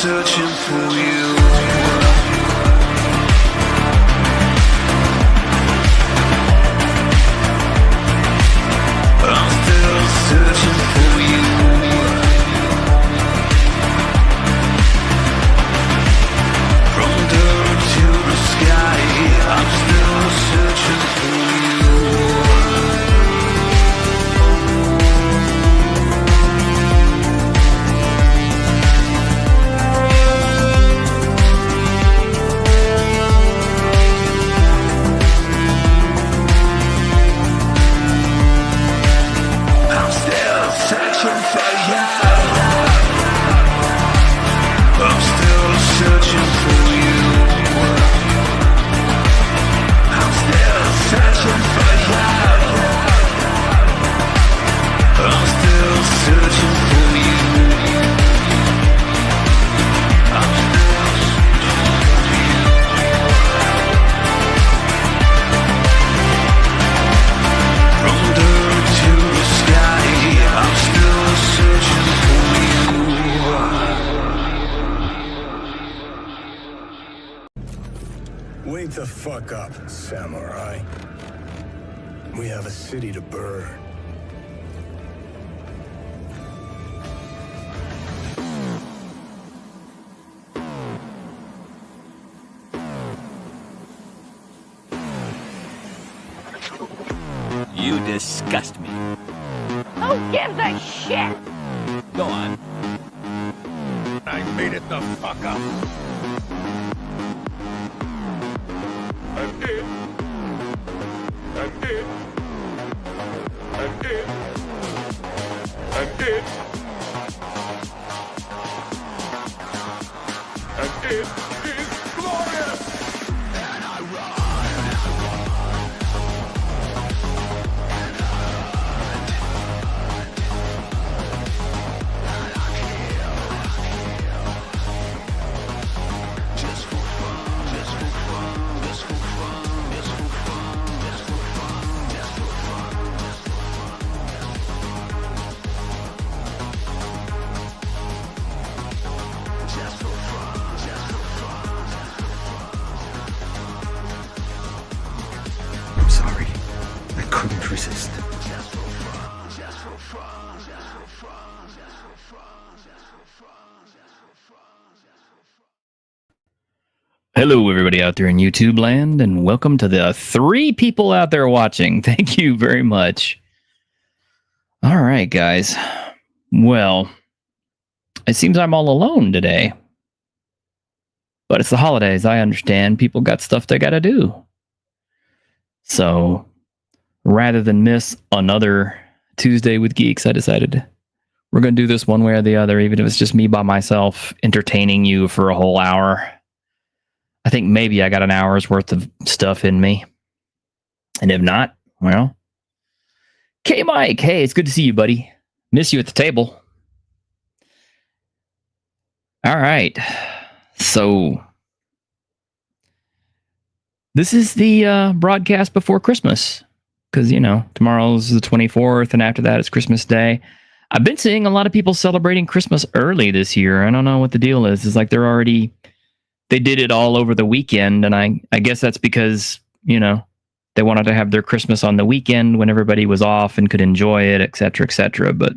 searching for you. I'm still searching for you. From dirt to the sky, I'm still searching for you. I'm still searching for you. I'm still searching for you. I'm still searching for you. I'm still searching for you. I'm still from dirt to the sky. I'm still searching for you. Wake the fuck up, samurai. We have a city to burn. You disgust me. Who gives a shit? Go on. I made it the fuck up. I'm it. I'm it. I'm it. I'm it. And it is glorious. I'm sorry. I couldn't resist. Hello, everybody out there in YouTube land, and welcome to the 3 people out there watching. Thank you very much. All right, guys. Well, it seems I'm all alone today. But it's the holidays. I understand. People got stuff they got to do. So, rather than miss another Tuesday with Geeks, I decided we're going to do this one way or the other, even if it's just me by myself entertaining you for a whole hour. I think maybe I got an hour's worth of stuff in me. And if not, well, K-Mike, hey, it's good to see you, buddy. Miss you at the table. All right. So, this is the broadcast before Christmas. Because, you know, tomorrow's the 24th, and after that it's Christmas Day. I've been seeing a lot of people celebrating Christmas early this year. I don't know what the deal is. It's like they did it all over the weekend, and I guess that's because, you know, they wanted to have their Christmas on the weekend when everybody was off and could enjoy it, etc., etc. But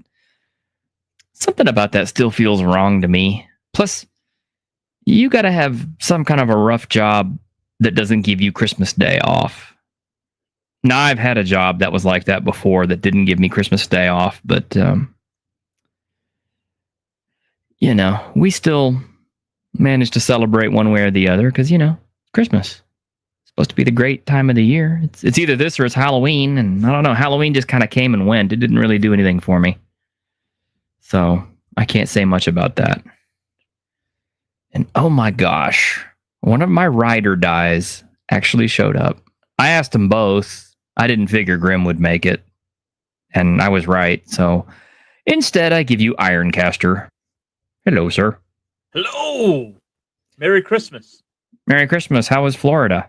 something about that still feels wrong to me. Plus, you got to have some kind of a rough job that doesn't give you Christmas Day off. Now, I've had a job that was like that before that didn't give me Christmas Day off, but, you know, we still managed to celebrate one way or the other because, you know, Christmas. It's supposed to be the great time of the year. It's either this or it's Halloween, and I don't know, Halloween just kind of came and went. It didn't really do anything for me. So, I can't say much about that. And oh my gosh, one of my ride or dies actually showed up. I asked them both. I didn't figure Grim would make it. And I was right. So instead, I give you Ironcaster. Hello, sir. Hello! Merry Christmas. Merry Christmas. How was Florida?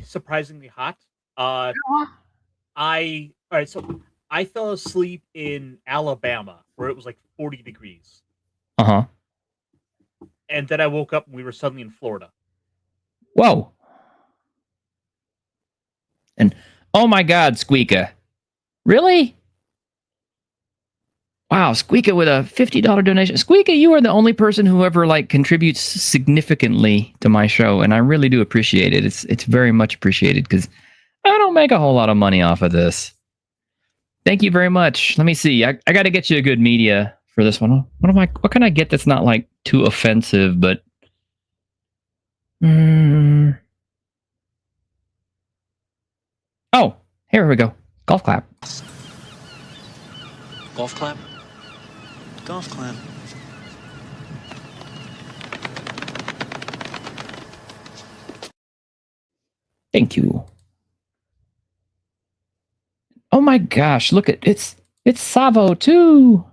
Surprisingly hot. All right, so I fell asleep in Alabama where it was like 40 degrees. Uh-huh. And then I woke up and we were suddenly in Florida. Whoa. And oh my God, Squeaka. Really? Wow, Squeaka with a $50 donation. Squeaka, you are the only person who ever contributes significantly to my show, and I really do appreciate it. It's very much appreciated because I don't make a whole lot of money off of this. Thank you very much. Let me see. I got to get you a good media for this one. What can I get that's not too offensive, but oh, here we go. Golf clap. Golf clap? Golf clap. Thank you. Oh my gosh, look at it's Savo too.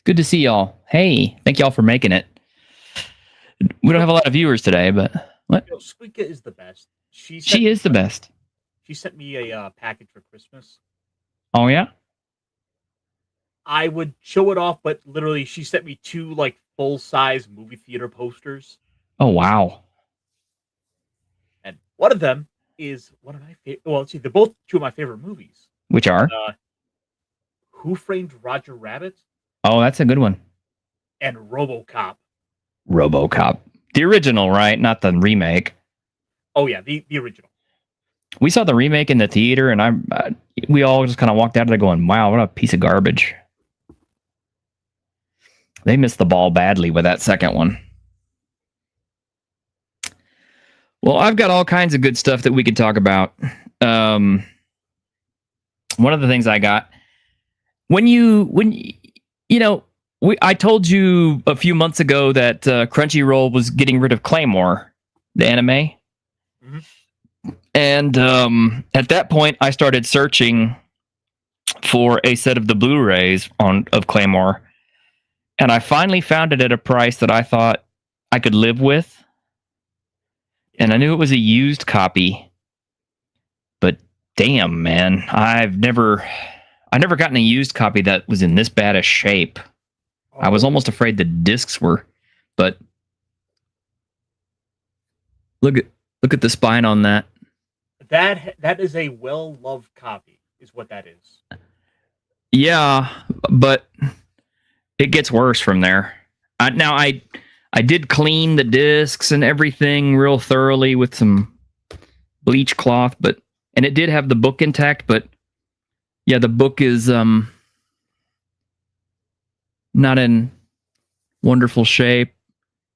Good to see y'all. Hey, thank y'all for making it. We don't have a lot of viewers today, but what? Squeaka is the best. She is the best. She sent me a package for Christmas. Oh yeah? I would show it off, but literally she sent me 2 full-size movie theater posters. Oh wow. And one of them is one of my favorite. Well, see, they're both 2 of my favorite movies. Which are? Who Framed Roger Rabbit? Oh, that's a good one. And RoboCop. RoboCop. The original, right? Not the remake. Oh yeah, the original. We saw the remake in the theater, and we all just kind of walked out of there going, wow, what a piece of garbage. They missed the ball badly with that second one. Well, I've got all kinds of good stuff that we could talk about. One of the things I got I told you a few months ago that Crunchyroll was getting rid of Claymore, the anime. Mm-hmm. And at that point, I started searching for a set of the Blu-rays of Claymore. And I finally found it at a price that I thought I could live with. And I knew it was a used copy. But damn, man, I've never gotten a used copy that was in this bad a shape. Oh. I was almost afraid the discs were, but look at the spine on that. That is a well-loved copy, is what that is. Yeah, but it gets worse from there. I did clean the discs and everything real thoroughly with some bleach cloth, and it did have the book intact, but yeah, the book is not in wonderful shape.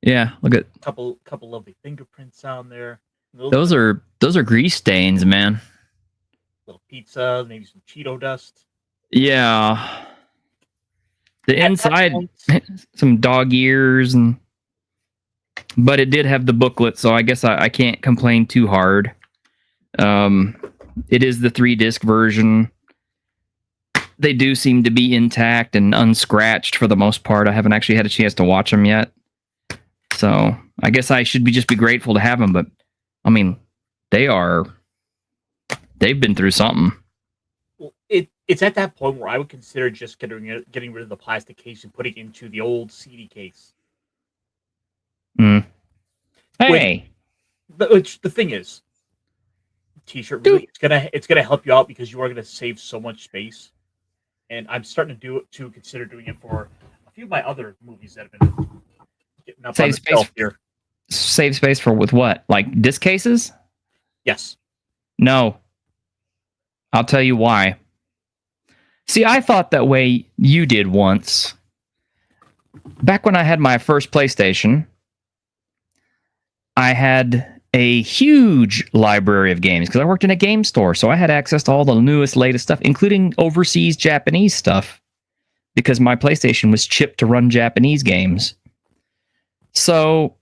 Yeah, look at couple lovely fingerprints on there. Those are grease stains, man. Little pizza, maybe some Cheeto dust. Yeah. The inside, some dog ears, but it did have the booklet, so I guess I can't complain too hard. It is the 3-disc version. They do seem to be intact and unscratched for the most part. I haven't actually had a chance to watch them yet. So I guess I should just be grateful to have them, but I mean, they've been through something. Well, it's at that point where I would consider just getting rid of the plastic case and putting it into the old CD case. Hey, Which the thing is, T-shirt really, it's gonna help you out because you are gonna save so much space. And I'm starting to consider doing it for a few of my other movies that have been getting up on the shelf here. Save space with what? Like disc cases? Yes. No. I'll tell you why. See, I thought that way you did once. Back when I had my first PlayStation, I had a huge library of games because I worked in a game store, so I had access to all the newest, latest stuff, including overseas Japanese stuff, because my PlayStation was chipped to run Japanese games. So,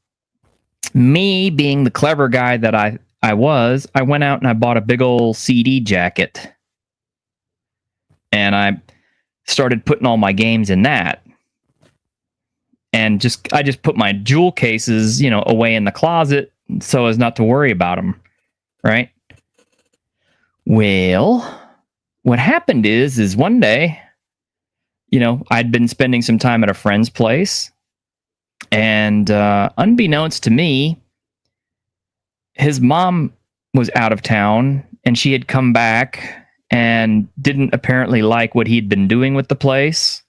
me being the clever guy that I went out and I bought a big old CD jacket. And I started putting all my games in that. And I just put my jewel cases, away in the closet so as not to worry about them, right? Well, what happened is one day I'd been spending some time at a friend's place, and unbeknownst to me, his mom was out of town, and she had come back and didn't apparently like what he'd been doing with the place.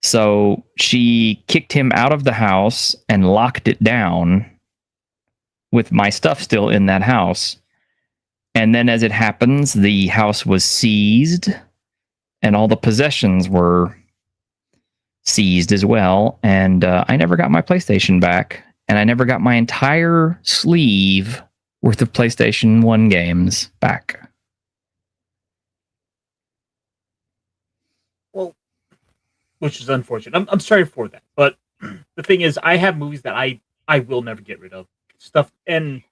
So she kicked him out of the house and locked it down with my stuff still in that house. And then, as it happens, the house was seized and all the possessions were seized as well. And I never got my PlayStation back. And I never got my entire sleeve worth of PlayStation 1 games back. Well, which is unfortunate. I'm sorry for that. But the thing is, I have movies that I will never get rid of. Stuff, and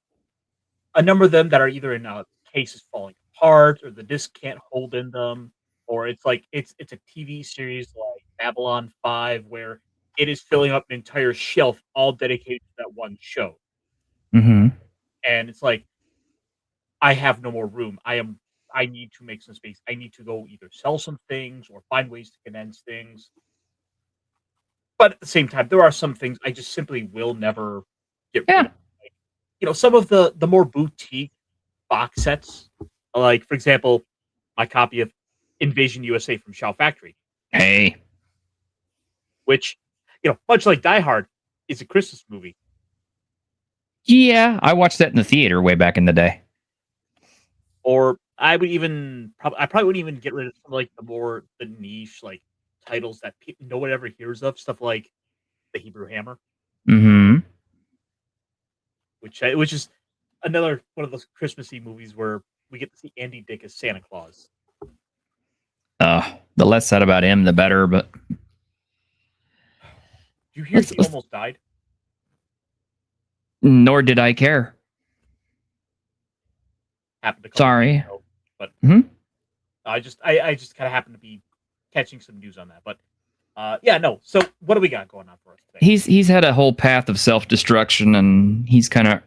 a number of them that are either in cases falling apart, or the disc can't hold in them, or it's like it's a TV series like Babylon 5 where it is filling up an entire shelf all dedicated to that one show. Mm-hmm. And it's like, I have no more room. I need to make some space. I need to go either sell some things or find ways to condense things. But at the same time, there are some things I just simply will never get rid of. Some of the more boutique box sets, like, for example, my copy of Invasion USA from Shout Factory. Hey. Which, much like Die Hard, is a Christmas movie. Yeah, I watched that in the theater way back in the day. Or I probably wouldn't even get rid of some like the niche like titles that no one ever hears of, stuff like The Hebrew Hammer. Mm-hmm. Which is another one of those Christmassy movies where we get to see Andy Dick as Santa Claus. The less said about him, the better. But you hear he almost died? Nor did I care. Happened to Sorry, but mm-hmm. I just kind of happened to be catching some news on that. But no. So what do we got going on for us today? He's had a whole path of self-destruction, and he's kind of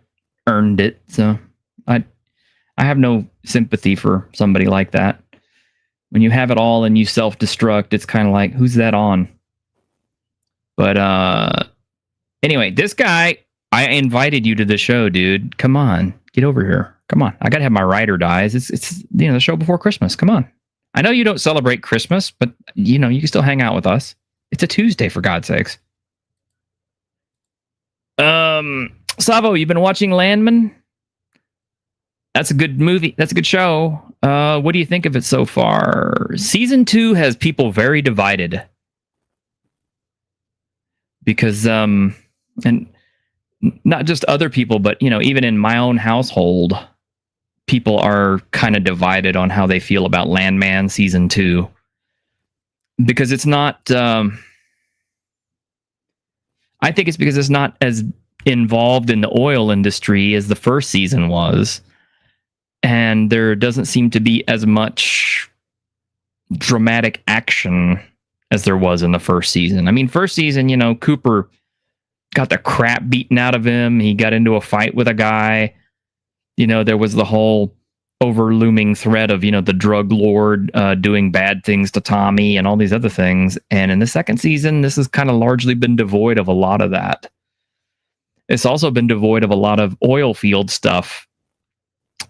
earned it. So I have no sympathy for somebody like that. When you have it all and you self-destruct, it's kind of like, who's that on? But anyway, this guy, I invited you to the show, dude. Come on, get over here. Come on, I gotta have my ride or dies. It's the show before Christmas. Come on. I know you don't celebrate Christmas, but you can still hang out with us. It's a Tuesday, for God's sakes. Savo, you've been watching Landman? That's a good movie. That's a good show. What do you think of it so far? Season 2 has people very divided. Because, and not just other people, but, even in my own household, people are kind of divided on how they feel about Landman Season 2. Because it's not, I think it's because it's not as involved in the oil industry as the first season was. And there doesn't seem to be as much dramatic action as there was in the first season. I mean, first season, Cooper got the crap beaten out of him. He got into a fight with a guy. There was the whole over-looming threat of, the drug lord doing bad things to Tommy and all these other things. And in the second season, this has kind of largely been devoid of a lot of that. It's also been devoid of a lot of oil field stuff.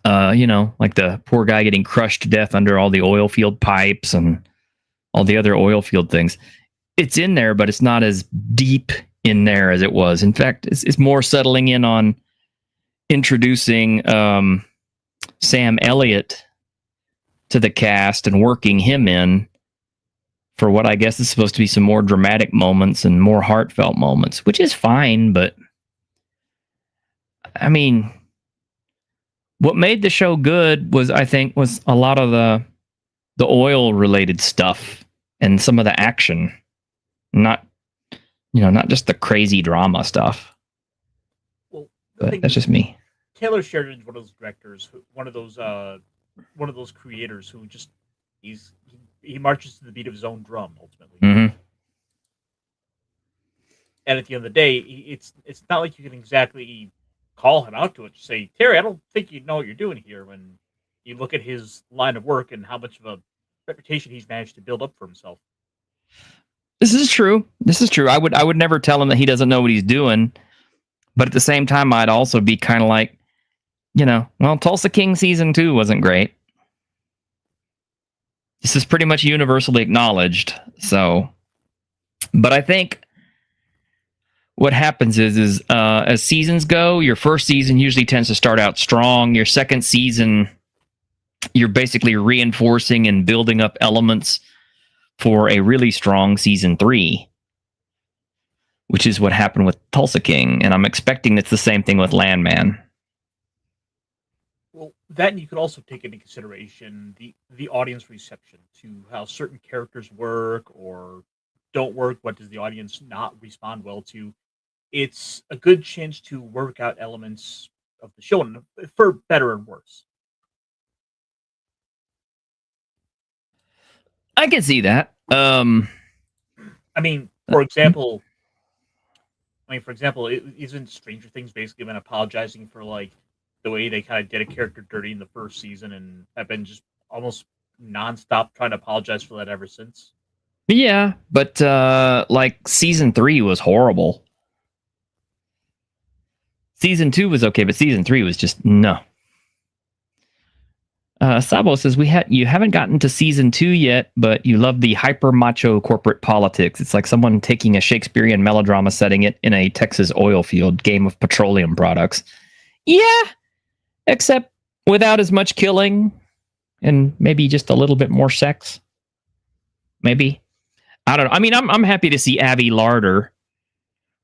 Like the poor guy getting crushed to death under all the oil field pipes and all the other oil field things. It's in there, but it's not as deep in there as it was. In fact, it's more settling in on introducing Sam Elliott to the cast and working him in for what I guess is supposed to be some more dramatic moments and more heartfelt moments, which is fine, but I mean, what made the show good was a lot of the oil related stuff and some of the action, not just the crazy drama stuff. Well, but that's just me. Taylor Sheridan's one of those directors, one of those creators who just he marches to the beat of his own drum ultimately. Mm-hmm. And at the end of the day, it's not like you can exactly call him out to it. Say, Terry, I don't think you know what you're doing here. When you look at his line of work and how much of a reputation he's managed to build up for himself. This is true. This is true. I would never tell him that he doesn't know what he's doing. But at the same time, I'd also be kind of like, well, Tulsa King season 2 wasn't great. This is pretty much universally acknowledged. So, but I think what happens is as seasons go, your first season usually tends to start out strong. Your second season, you're basically reinforcing and building up elements for a really strong season 3, which is what happened with Tulsa King. And I'm expecting it's the same thing with Landman. Well, that you could also take into consideration the audience reception to how certain characters work or don't work. What does the audience not respond well to? It's a good chance to work out elements of the show for better and worse. I can see that. I mean, for example, isn't Stranger Things basically been apologizing for like the way they kind of did a character dirty in the first season and have been just almost nonstop trying to apologize for that ever since? Yeah, but like season 3 was horrible. Season 2 was okay, but season 3 was just no. Sabo says you haven't gotten to season 2 yet, but you love the hyper macho corporate politics. It's like someone taking a Shakespearean melodrama, setting it in a Texas oil field game of petroleum products. Yeah, except without as much killing and maybe just a little bit more sex. Maybe. I don't know. I mean, I'm happy to see Abby Larder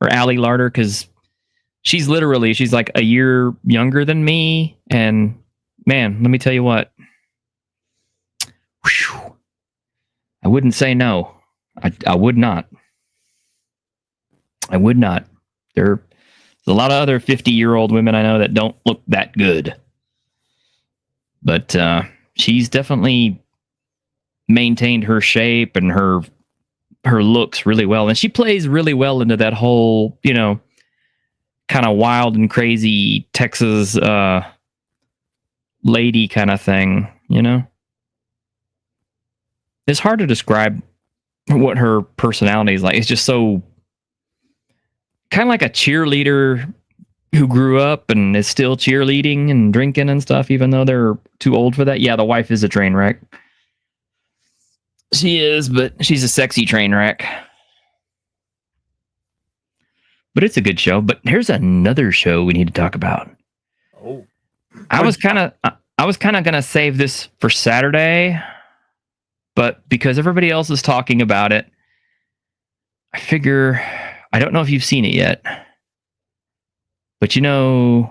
or Allie Larder because she's like a year younger than me, and man, let me tell you what. Whew, I wouldn't say no. I would not. I would not. There's a lot of other 50-year-old women I know that don't look that good. But she's definitely maintained her shape and her looks really well. And she plays really well into that whole, kind of wild and crazy Texas lady kind of thing, It's hard to describe what her personality is like. It's just so kind of like a cheerleader who grew up and is still cheerleading and drinking and stuff, even though they're too old for that. Yeah, the wife is a train wreck. She is, but she's a sexy train wreck. But it's a good show. But here's another show we need to talk about. Oh. I was kind of gonna save this for Saturday, but because everybody else is talking about it, I figure I don't know if you've seen it yet. But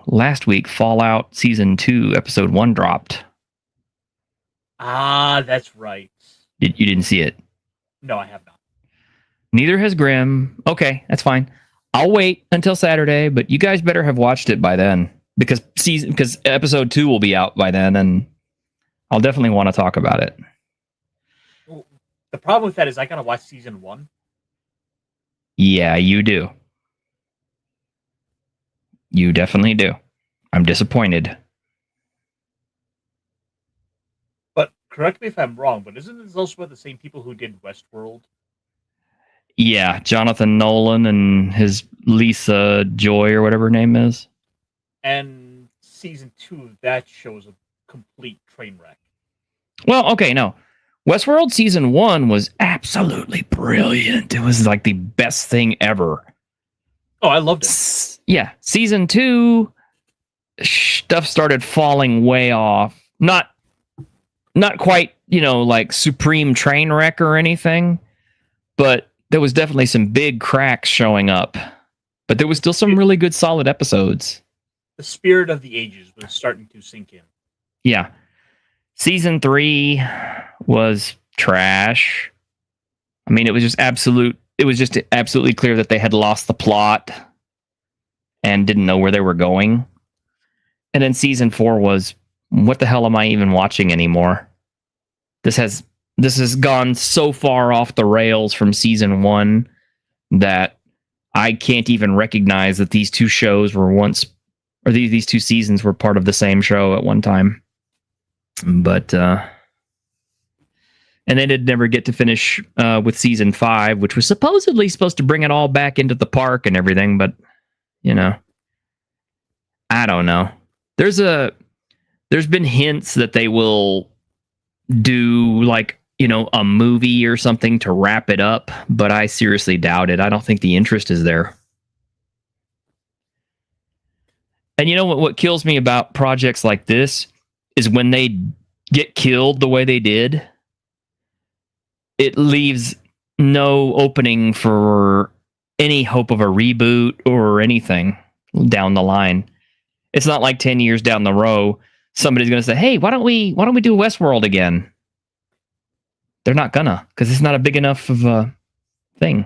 last week Fallout Season 2 Episode 1 dropped. Ah, that's right. You didn't see it? No, I have not. Neither has Grim. Okay, that's fine. I'll wait until Saturday, but you guys better have watched it by then because Episode 2 will be out by then, and I'll definitely want to talk about it. Well, the problem with that is I gotta watch Season 1. Yeah, you do. You definitely do. I'm disappointed. But correct me if I'm wrong, but isn't this also about the same people who did Westworld? Yeah, Jonathan Nolan and his Lisa Joy or whatever her name is. And Season 2 of that show is a complete train wreck. Well, okay, no. Westworld Season 1 was absolutely brilliant. It was like the best thing ever. Oh, I loved it. Yeah, Season 2, stuff started falling way off. Not quite, like Supreme train wreck or anything, but there was definitely some big cracks showing up. But there was still some really good, solid episodes. The spirit of the ages was starting to sink in. Yeah. Season 3 was trash. I mean, it was just absolutely clear that they had lost the plot and didn't know where they were going. And then Season 4 was, what the hell am I even watching anymore? This has gone so far off the rails from Season 1 that I can't even recognize that these two shows were once, or these two seasons were part of the same show at one time. But And they did never get to finish with season 5, which was supposedly supposed to bring it all back into the park and everything, but I don't know. There's been hints that they will do like, a movie or something to wrap it up, but I seriously doubt it. I don't think the interest is there. And you know what kills me about projects like this is when they get killed the way they did, it leaves no opening for any hope of a reboot or anything down the line. It's not like 10 years down the road, somebody's going to say, hey, why don't we do Westworld again? They're not gonna, because it's not a big enough of a thing.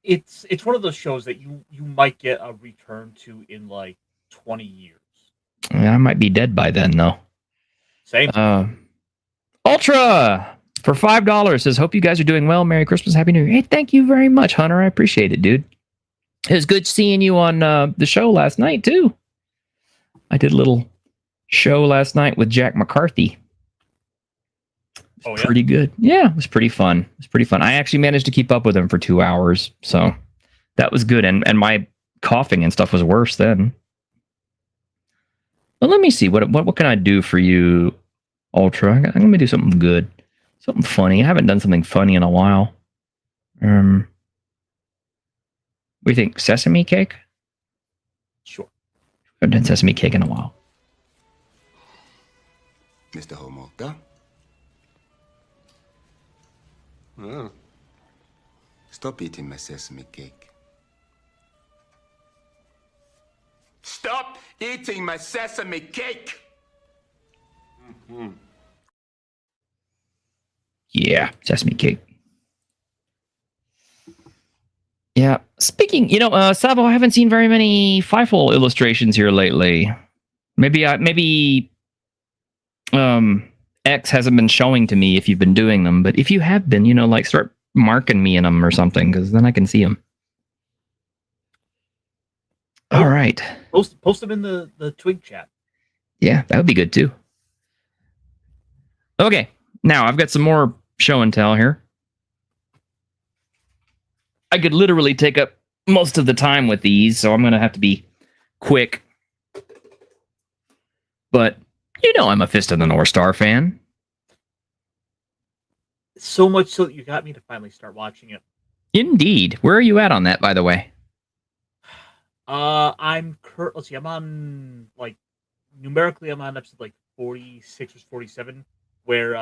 It's one of those shows that you might get a return to in like 20 years. Yeah, I might be dead by then, though. Same. Ultra for $5 says, hope you guys are doing well. Merry Christmas, Happy New Year. Hey, thank you very much, Hunter. I appreciate it, dude. It was good seeing you on the show last night, too. I did a little show last night with Jack McCarthy. Oh, yeah? Pretty good. Yeah, it was pretty fun. I actually managed to keep up with him for 2 hours, so that was good. And my coughing and stuff was worse then. Well, let me see. What can I do for you, Ultra? I'm going to do something good. Something funny. I haven't done something funny in a while. What do you think? Sesame cake? Sure. I haven't done sesame cake in a while. Mr. Homolka? Well, stop eating my sesame cake. Stop eating my sesame cake! Yeah, sesame cake. Yeah. Speaking, Savo, I haven't seen very many Fifle illustrations here lately. Maybe X hasn't been showing to me if you've been doing them, but if you have been, start marking me in them or something, because then I can see them. All right. Post them in the Twig chat. Yeah, that would be good too. Okay, now I've got some more show and tell here. I could literally take up most of the time with these, so I'm going to have to be quick. But I'm a Fist of the North Star fan. So much so that you got me to finally start watching it. Indeed. Where are you at on that, by the way? Let's see, I'm on, numerically, I'm on episode, 46 or 47, where,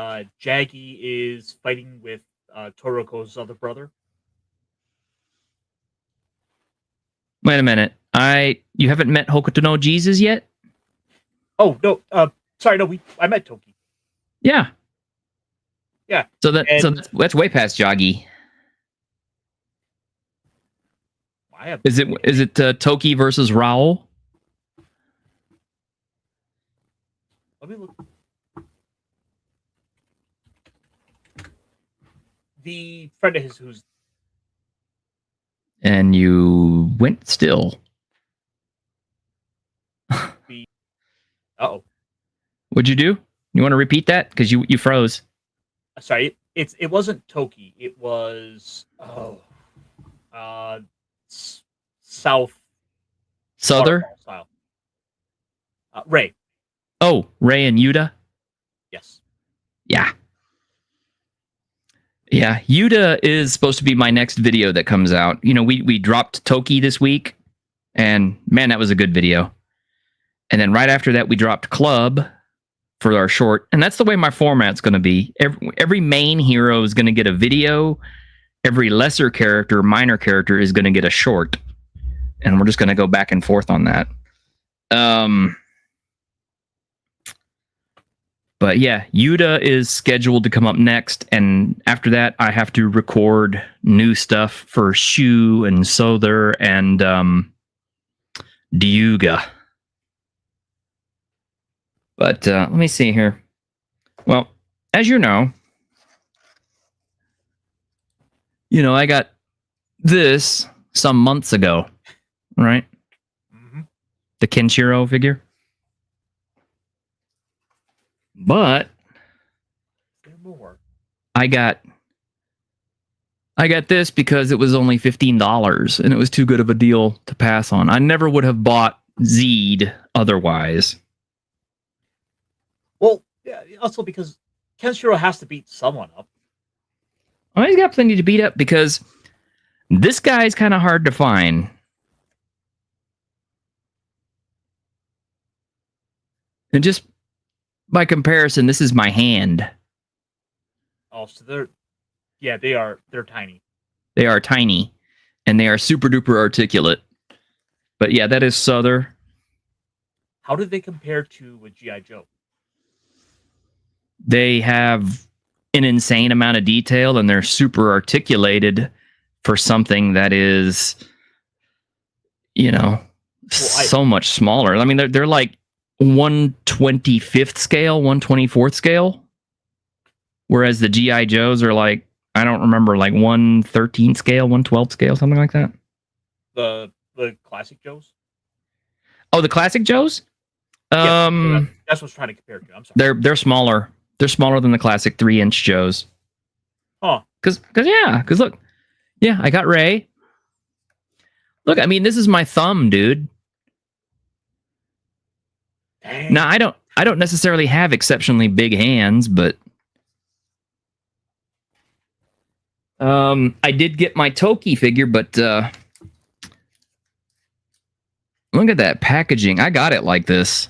Jaggy is fighting with, Toroko's other brother. Wait a minute. You haven't met Hokuto no Jesus yet? Oh, no, sorry, no, I met Toki. Yeah. Yeah. So that's way past Jaggy. Is it Toki versus Raoul? Let me look. The friend of his who's... And you went still. Uh-oh. What'd you do? You want to repeat that? Because you froze. Sorry, it wasn't Toki. It was South Souther style. Ray. Oh, Ray and Yuta. Yes. Yeah. Yeah, Yuta is supposed to be my next video that comes out. We dropped Toki this week, and man, that was a good video. And then right after that, we dropped Club for our short, and that's the way my format's going to be. Every main hero is going to get a video. Every lesser character, minor character, is going to get a short, and we're just going to go back and forth on that. But yeah, Yuta is scheduled to come up next, and after that, I have to record new stuff for Shu and Sother and Dyuga. But let me see here. Well, as you know, I got this some months ago, right? Mm-hmm. The Kenshiro figure. But There more. I got this because it was only $15 and it was too good of a deal to pass on. I never would have bought Zed otherwise. Well, yeah, also because Kenshiro has to beat someone up. Well, he's got plenty to beat up because this guy's kind of hard to find. And just by comparison, this is my hand. Oh, so they're tiny. They are tiny, and they are super duper articulate. But yeah, that is Souther. How do they compare to a G.I. Joe? They have an insane amount of detail, and they're super articulated for something that is, so much smaller. I mean, they're like 1/25th scale, 1/24th scale, whereas the G.I. Joes are like, I don't remember, like 1/13 scale, 1/12 scale, something like that. The classic Joes? Oh, the classic Joes? Yeah, that's what I was trying to compare to. I'm sorry. They're smaller. They're smaller than the classic 3-inch Joes. Huh. Because look, yeah, I got Ray. Look, I mean, this is my thumb, dude. Dang. Now, I don't necessarily have exceptionally big hands, but I did get my Toki figure, but look at that packaging. I got it like this.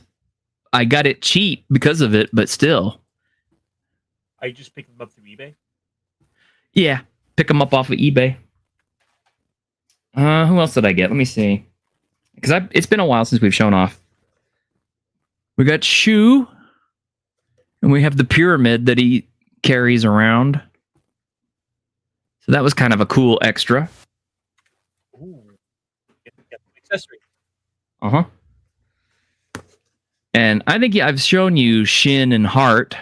I got it cheap because of it, but still. Are you just picking them up through eBay? Yeah, pick them up off of eBay. Who else did I get? Let me see. Because it's been a while since we've shown off. We got Shu, and we have the pyramid that he carries around. So that was kind of a cool extra. Ooh. Get an accessory. Uh-huh. And I think I've shown you Shin and Heart.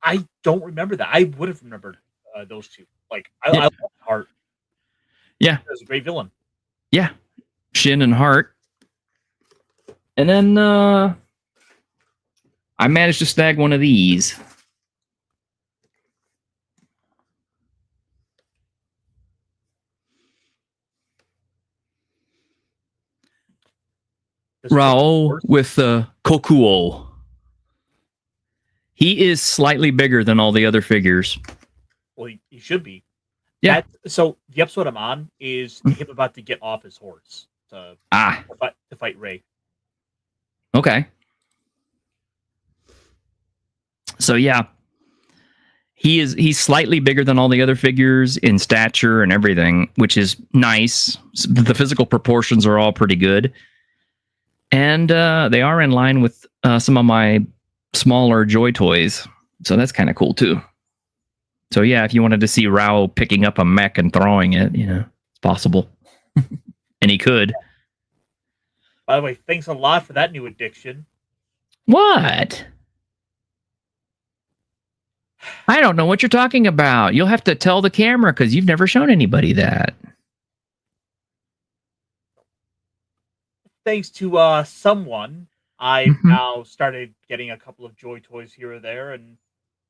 I don't remember that. I would have remembered those two. Like, I love Heart. Yeah. He was a great villain. Yeah. Shin and Heart. And then I managed to snag one of these. Rao with Kokuo. He is slightly bigger than all the other figures. Well, he should be. Yeah. So the episode I'm on is him about to get off his horse to fight Ray. Okay. So yeah, he's slightly bigger than all the other figures in stature and everything, which is nice. The physical proportions are all pretty good, and they are in line with some of my smaller Joy toys. So that's kind of cool too. So yeah, if you wanted to see Rao picking up a mech and throwing it, it's possible, and he could. By the way, thanks a lot for that new addiction. What? I don't know what you're talking about. You'll have to tell the camera because you've never shown anybody that. Thanks to someone, I've now started getting a couple of Joy toys here or there, and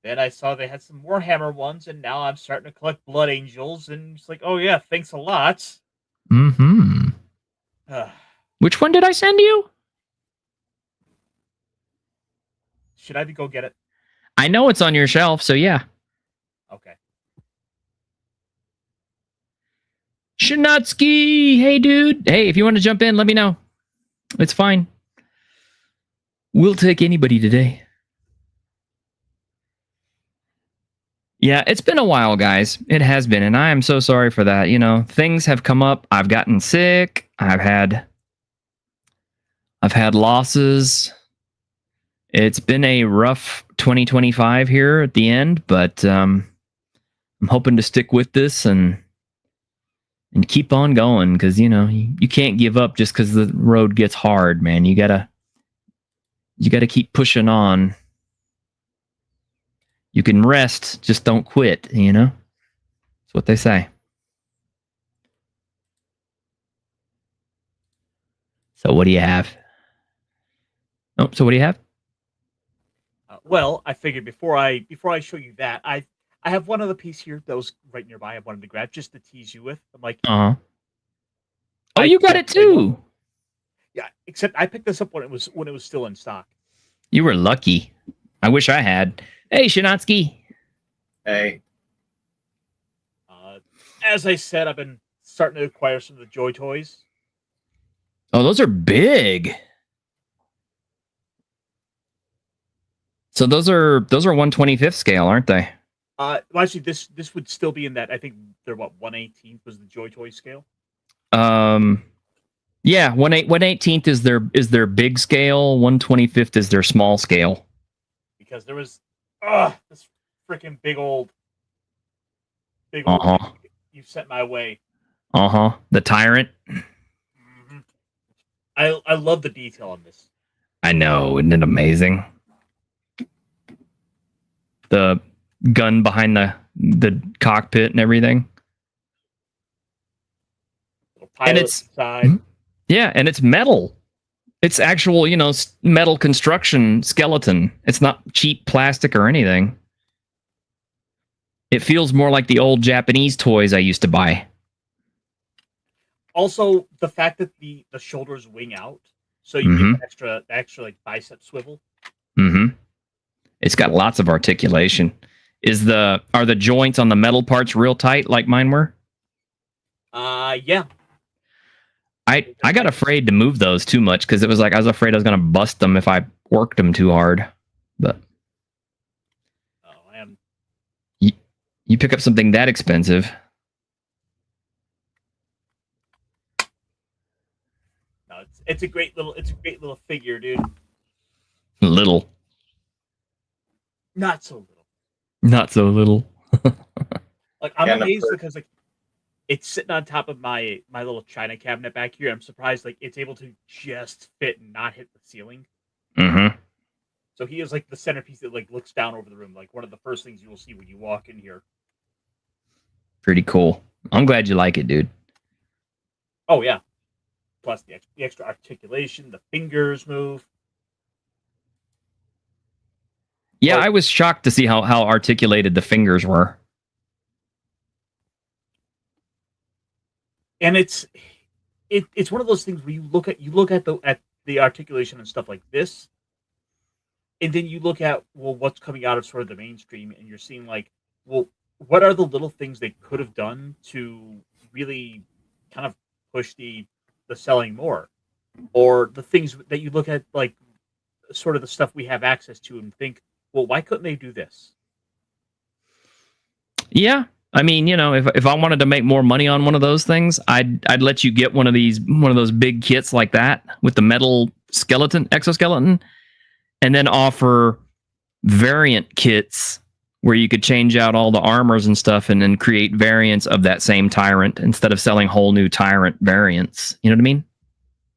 then I saw they had some Warhammer ones, and now I'm starting to collect Blood Angels, and it's like, oh yeah, thanks a lot. Mm-hmm. Which one did I send you? Should I go get it? I know it's on your shelf, so yeah. Okay. Shinatsky, hey dude. Hey, if you want to jump in, let me know. It's fine. We'll take anybody today. Yeah, it's been a while, guys. It has been, and I am so sorry for that. Things have come up. I've gotten sick. I've had losses. It's been a rough 2025 here at the end, but I'm hoping to stick with this and keep on going because you can't give up just because the road gets hard, man. You gotta keep pushing on. You can rest, just don't quit. That's what they say. So what do you have? Oh, so what do you have? Well, I figured before I show you that, I have one other piece here that was right nearby. I wanted to grab just to tease you with. I'm like, Uh-huh. Oh, I you got can't it play one. too. Yeah, except I picked this up when it was still in stock. You were lucky. I wish I had. Hey, Shinatsky. Hey, As I said, I've been starting to acquire some of the Joy toys. Oh, those are big. So those are 1/25th scale, aren't they? Well, actually, this would still be in that. I think they're what 1/18th was the Joy toy scale. Yeah, 1/18th is their big scale, 1/25th is their small scale. Because there was this freaking big old Uh-huh. thing you sent my way. Uh-huh. The Tyrant. Mm-hmm. I love the detail on this. I know, isn't it amazing? The gun behind the cockpit and everything. Little pilot And it's side. yeah, and it's metal. It's actual, metal construction skeleton. It's not cheap plastic or anything. It feels more like the old Japanese toys I used to buy. Also, the fact that the shoulders wing out, so you get the extra like bicep swivel. Mm-hmm. It's got lots of articulation. Are the joints on the metal parts real tight like mine were? Yeah. I got afraid to move those too much because it was like I was afraid I was going to bust them if I worked them too hard. But I am. You pick up something that expensive. No, it's a great little figure, dude. Little. Not so little. Not so little. Like I'm amazed because like it's sitting on top of my little china cabinet back here. I'm surprised like it's able to just fit and not hit the ceiling. Mm-hmm. So he is like the centerpiece that like looks down over the room, like one of the first things you will see when you walk in here. Pretty cool. I'm glad you like it, dude. Oh yeah. Plus the extra articulation, the fingers move. Yeah, I was shocked to see how articulated the fingers were. And it's one of those things where you look at the articulation and stuff like this, and then you look at what's coming out of sort of the mainstream, and you're seeing like, well, what are the little things they could have done to really kind of push the selling more, or the things that you look at like sort of the stuff we have access to and think, well, why couldn't they do this? Yeah. I mean, if I wanted to make more money on one of those things, I'd let you get one of those big kits like that with the metal exoskeleton, and then offer variant kits where you could change out all the armors and stuff and then create variants of that same Tyrant instead of selling whole new Tyrant variants. You know what I mean?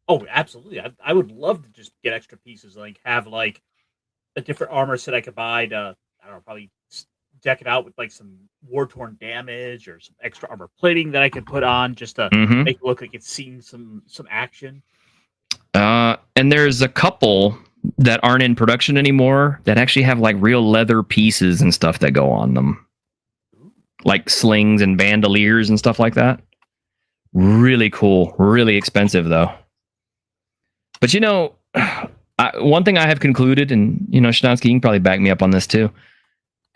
Oh, absolutely. I would love to just get extra pieces, like have like a different armor set I could buy to, I don't know, probably deck it out with like some war-torn damage or some extra armor plating that I could put on just to make it look like it's seen some action. And there's a couple that aren't in production anymore that actually have like real leather pieces and stuff that go on them. Like slings and bandoliers and stuff like that. Really cool. Really expensive though. But one thing I have concluded, and Shinatsky, you can probably back me up on this too.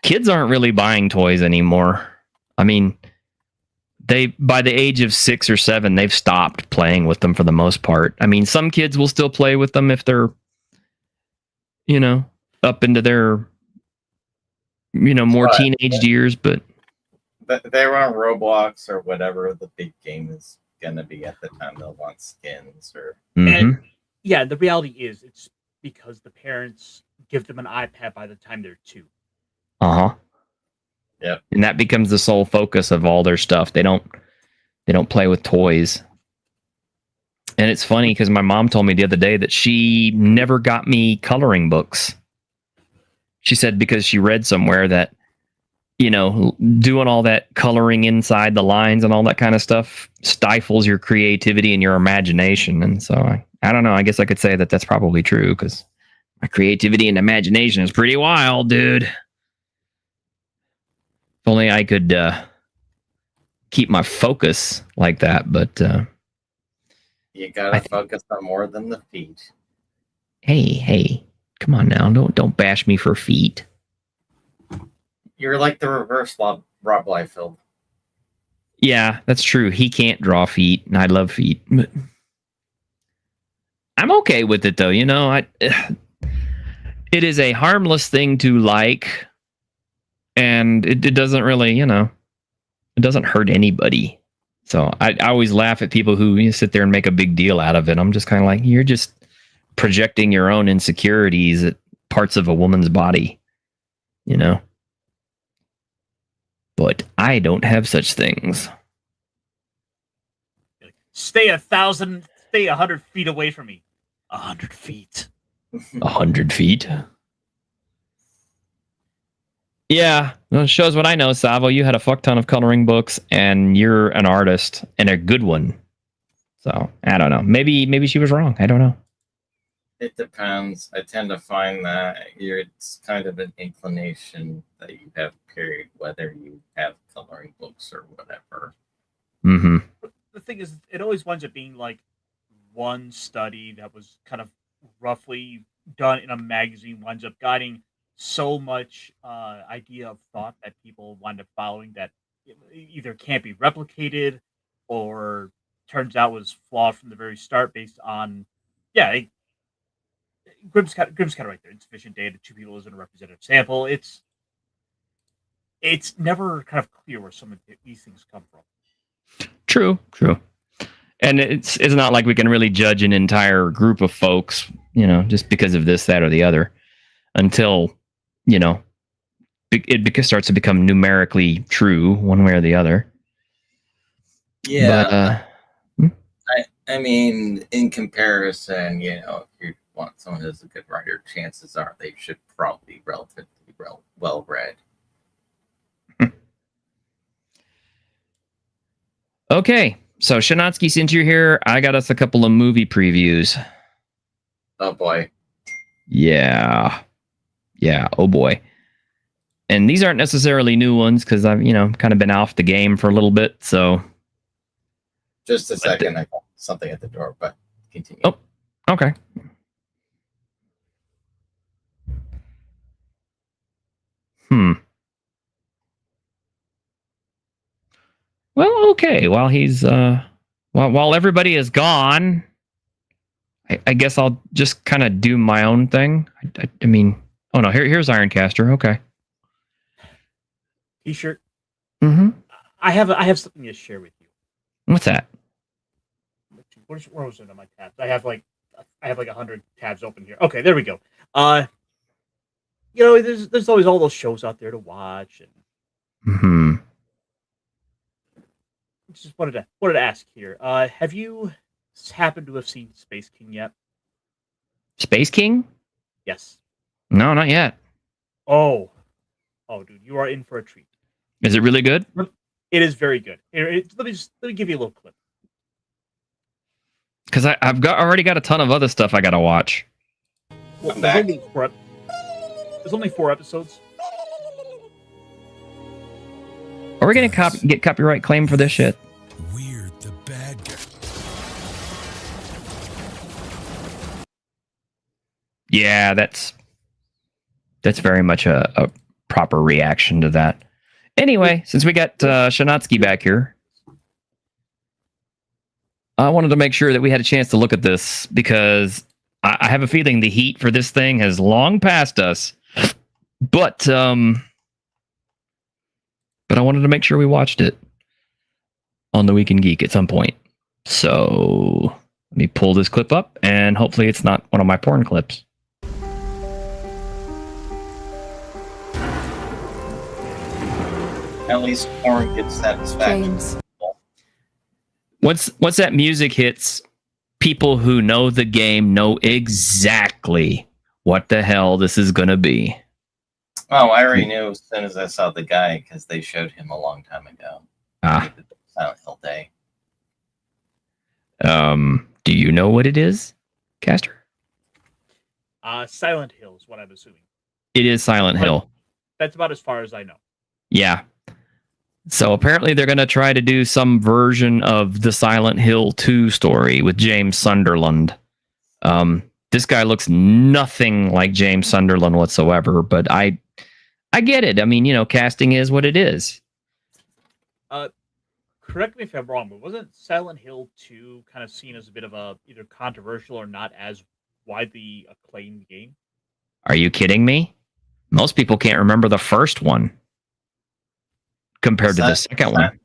Kids aren't really buying toys anymore. I mean, by the age of 6 or 7, they've stopped playing with them for the most part. I mean, some kids will still play with them if they're, up into their, more teenage years, but they run Roblox or whatever the big game is gonna be at the time. They'll want skins or. And, yeah, the reality is it's because the parents give them an iPad by the time they're 2. Uh-huh. Yep. And that becomes the sole focus of all their stuff. They don't play with toys. And it's funny because my mom told me the other day that she never got me coloring books. She said because she read somewhere that, doing all that coloring inside the lines and all that kind of stuff stifles your creativity and your imagination. And so I don't know. I guess I could say that that's probably true because My creativity and imagination is pretty wild, dude. If only I could keep my focus like that, but You gotta focus on more than the feet. hey, come on now. Don't bash me for feet. You're like the reverse Rob Liefeld. Yeah, that's true. He can't draw feet, and I love feet. But I'm okay with it, though. You know, it is a harmless thing to like, and it doesn't really, it doesn't hurt anybody. So I always laugh at people who sit there and make a big deal out of it. I'm just kind of like, you're just projecting your own insecurities at parts of a woman's body, But I don't have such things. Stay 100 feet away from me. 100 feet. 100 feet? Yeah, that shows what I know, Savo. You had a fuck ton of coloring books, and you're an artist, and a good one. So, I don't know. Maybe she was wrong. I don't know. It depends. I tend to find that it's kind of an inclination that you have, period, whether you have coloring books or whatever. Mm-hmm. The thing is, it always winds up being like one study that was kind of roughly done in a magazine winds up guiding so much idea of thought that people wind up following that either can't be replicated or turns out was flawed from the very start based on, Grimm's kind of right there. Insufficient data, two people isn't a representative sample. It's never kind of clear where some of these things come from. True. And it's not like we can really judge an entire group of folks, just because of this, that, or the other, until, it starts to become numerically true one way or the other. Yeah. But, I mean, in comparison, if you want someone who's a good writer, chances are they should probably be relatively well read. Okay, so Shanatsky, since you're here, I got us a couple of movie previews. Oh boy. Yeah, oh boy. And these aren't necessarily new ones because I've, kind of been off the game for a little bit, so. Just a second, I got something at the door, but continue. Oh, okay. Well, okay. While he's while everybody is gone, I guess I'll just kind of do my own thing. I mean, oh no, here's Ironcaster. Okay. T-shirt. Mm-hmm. I have something to share with you. What's that? Where was it on my tabs? I have like 100 tabs open here. Okay, there we go. There's always all those shows out there to watch, and just wanted to ask here. Have you happened to have seen Space King yet? Space King? Yes. No, not yet. Oh, dude, you are in for a treat. Is it really good? It is very good. Let me give you a little clip. Because I've already got a ton of other stuff I got to watch. Well, there's only 4 episodes. Are we going to get copyright claim for this shit? Weird, the bad guy. Yeah, that's very much a proper reaction to that. Anyway, since we got Shanatsky back here, I wanted to make sure that we had a chance to look at this because I have a feeling the heat for this thing has long passed us. But I wanted to make sure we watched it on the Week in Geek at some point. So let me pull this clip up, and hopefully it's not one of my porn clips. At least porn gets satisfaction. James. Once that music hits, people who know the game know exactly what the hell this is going to be. Oh, I already knew as soon as I saw the guy because they showed him a long time ago. Silent Hill Day. Do you know what it is, Caster? Silent Hill is what I'm assuming. It is Silent Hill. That's about as far as I know. Yeah. So apparently they're going to try to do some version of the Silent Hill 2 story with James Sunderland. This guy looks nothing like James Sunderland whatsoever, but I get it. I mean, casting is what it is. Correct me if I'm wrong, but wasn't Silent Hill 2 kind of seen as a bit of a either controversial or not as widely acclaimed game? Are you kidding me? Most people can't remember the first one compared to the second one.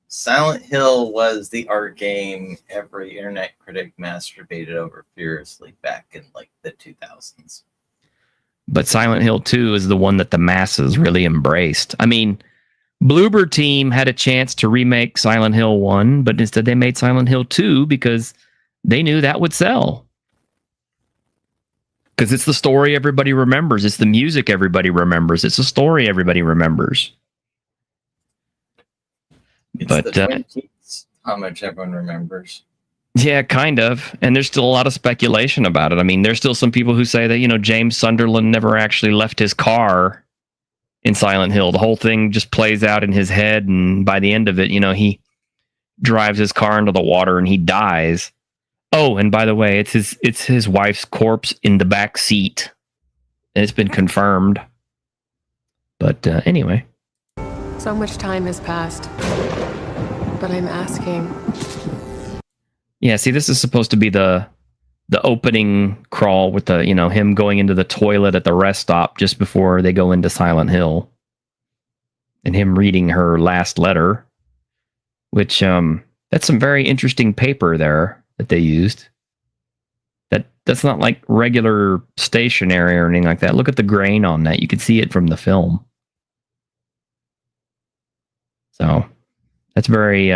Silent Hill was the art game every internet critic masturbated over furiously back in like the 2000s. But Silent Hill 2 is the one that the masses really embraced. I mean, Bloober Team had a chance to remake Silent Hill 1, but instead they made Silent Hill 2 because they knew that would sell. Because it's the story everybody remembers. It's the music everybody remembers. It's the story everybody remembers. It's But the Twin Peaks, how much everyone remembers. yeah, kind of. And there's still a lot of speculation about it. I mean, there's still some people who say that, James Sunderland never actually left his car in Silent Hill. The whole thing just plays out in his head. And by the end of it, he drives his car into the water and he dies. Oh, and by the way, it's his wife's corpse in the back seat. And it's been confirmed. But anyway. So much time has passed, but I'm asking. Yeah, see, this is supposed to be the opening crawl with the, him going into the toilet at the rest stop just before they go into Silent Hill. And him reading her last letter, which that's some very interesting paper there that they used. That's not like regular stationery or anything like that. Look at the grain on that. You can see it from the film. So that's very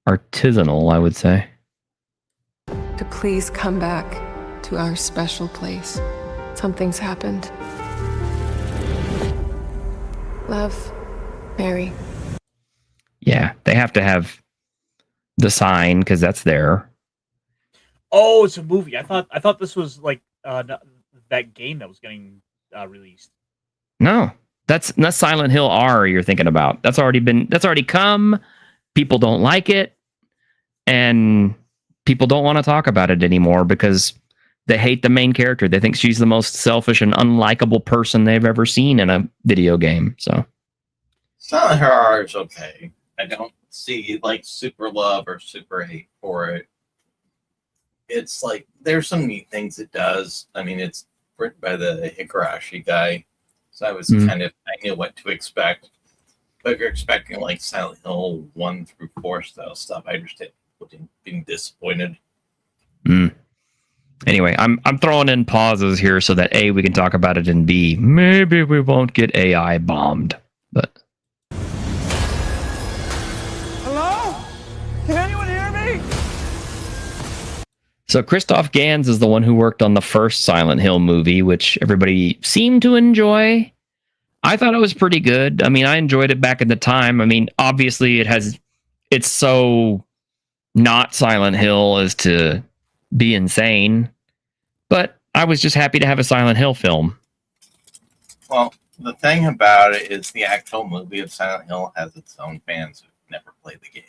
artisanal, I would say. To please come back to our special place. Something's happened. Love, Mary. Yeah, they have to have the sign because that's there. Oh, it's a movie. I thought this was like that game that was getting released. No, that's Silent Hill R you're thinking about. That's already come. People don't like it, and people don't want to talk about it anymore because they hate the main character. They think she's the most selfish and unlikable person they've ever seen in a video game. So Silent Hill R is okay. I don't see like super love or super hate for it. It's like there's some neat things it does. I mean, it's written by the Higurashi guy, so I was I knew what to expect. But if you're expecting like Silent Hill 1 through 4 style stuff, I understand being disappointed. Anyway, I'm throwing in pauses here so that A, we can talk about it, and B, maybe we won't get AI bombed. But Hello? Can anyone hear me? so Christoph Gans is the one who worked on the first Silent Hill movie, which everybody seemed to enjoy. I thought it was pretty good. I mean, I enjoyed it back at the time. I mean, obviously it's so not Silent Hill as to be insane, but I was just happy to have a Silent Hill film. Well, the thing about it is the actual movie of Silent Hill has its own fans who've never played the game.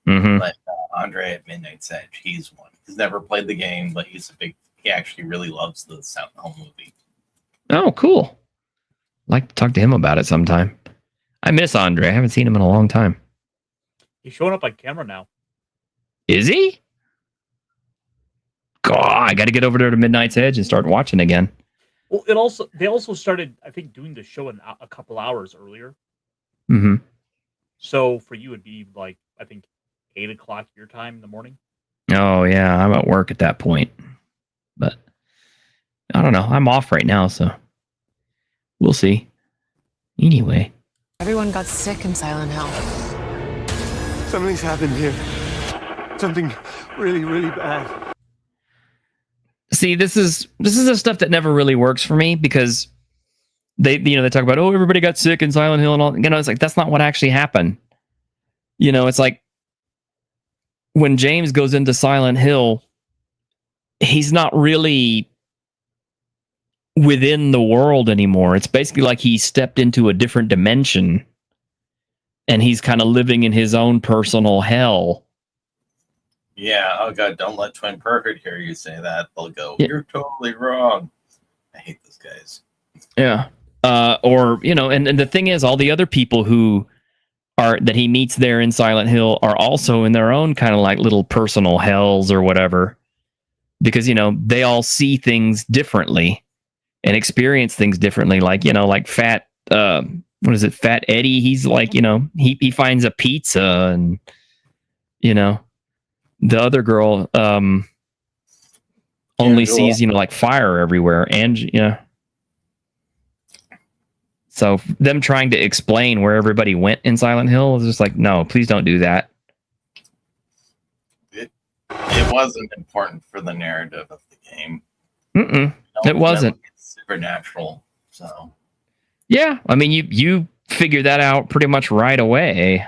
Mm-hmm. Like Andre at Midnight's Edge, he's one. He's never played the game, but he actually really loves the Silent Hill movie. Oh, cool. I'd like to talk to him about it sometime. I miss Andre. I haven't seen him in a long time. He's showing up on camera now. Is he? God, I got to get over there to Midnight's Edge and start watching again. Well, they also started, I think, doing the show a couple hours earlier. Mm-hmm. So for you, it'd be like, I think, 8 o'clock your time in the morning. Oh, yeah. I'm at work at that point. But I don't know. I'm off right now, so we'll see. Anyway. Everyone got sick in Silent Hill. Something's happened here. Something really, really bad. See, this is the stuff that never really works for me because they talk about, oh, everybody got sick in Silent Hill and all. It's like, that's not what actually happened. It's like when James goes into Silent Hill, he's not really within the world anymore. It's basically like he stepped into a different dimension and he's kind of living in his own personal hell. Yeah. Oh God, don't let Twin Perfect hear you say that. They'll go, Yeah. "You're totally wrong." I hate those guys. Yeah. Or, you know, and the thing is, all the other people who are that he meets there in Silent Hill are also in their own kind of like little personal hells or whatever. Because, you know, they all see things differently and experience things differently. Like, you know, like Fat Fat Eddie? He's like, you know, he finds a pizza, and, you know, the other girl only Angela. sees, you know, like fire everywhere. And, yeah. So them trying to explain where everybody went in Silent Hill is just like, no, please don't do that. It wasn't important for the narrative of the game. It wasn't. It's supernatural. So Yeah, I mean, you figure that out pretty much right away.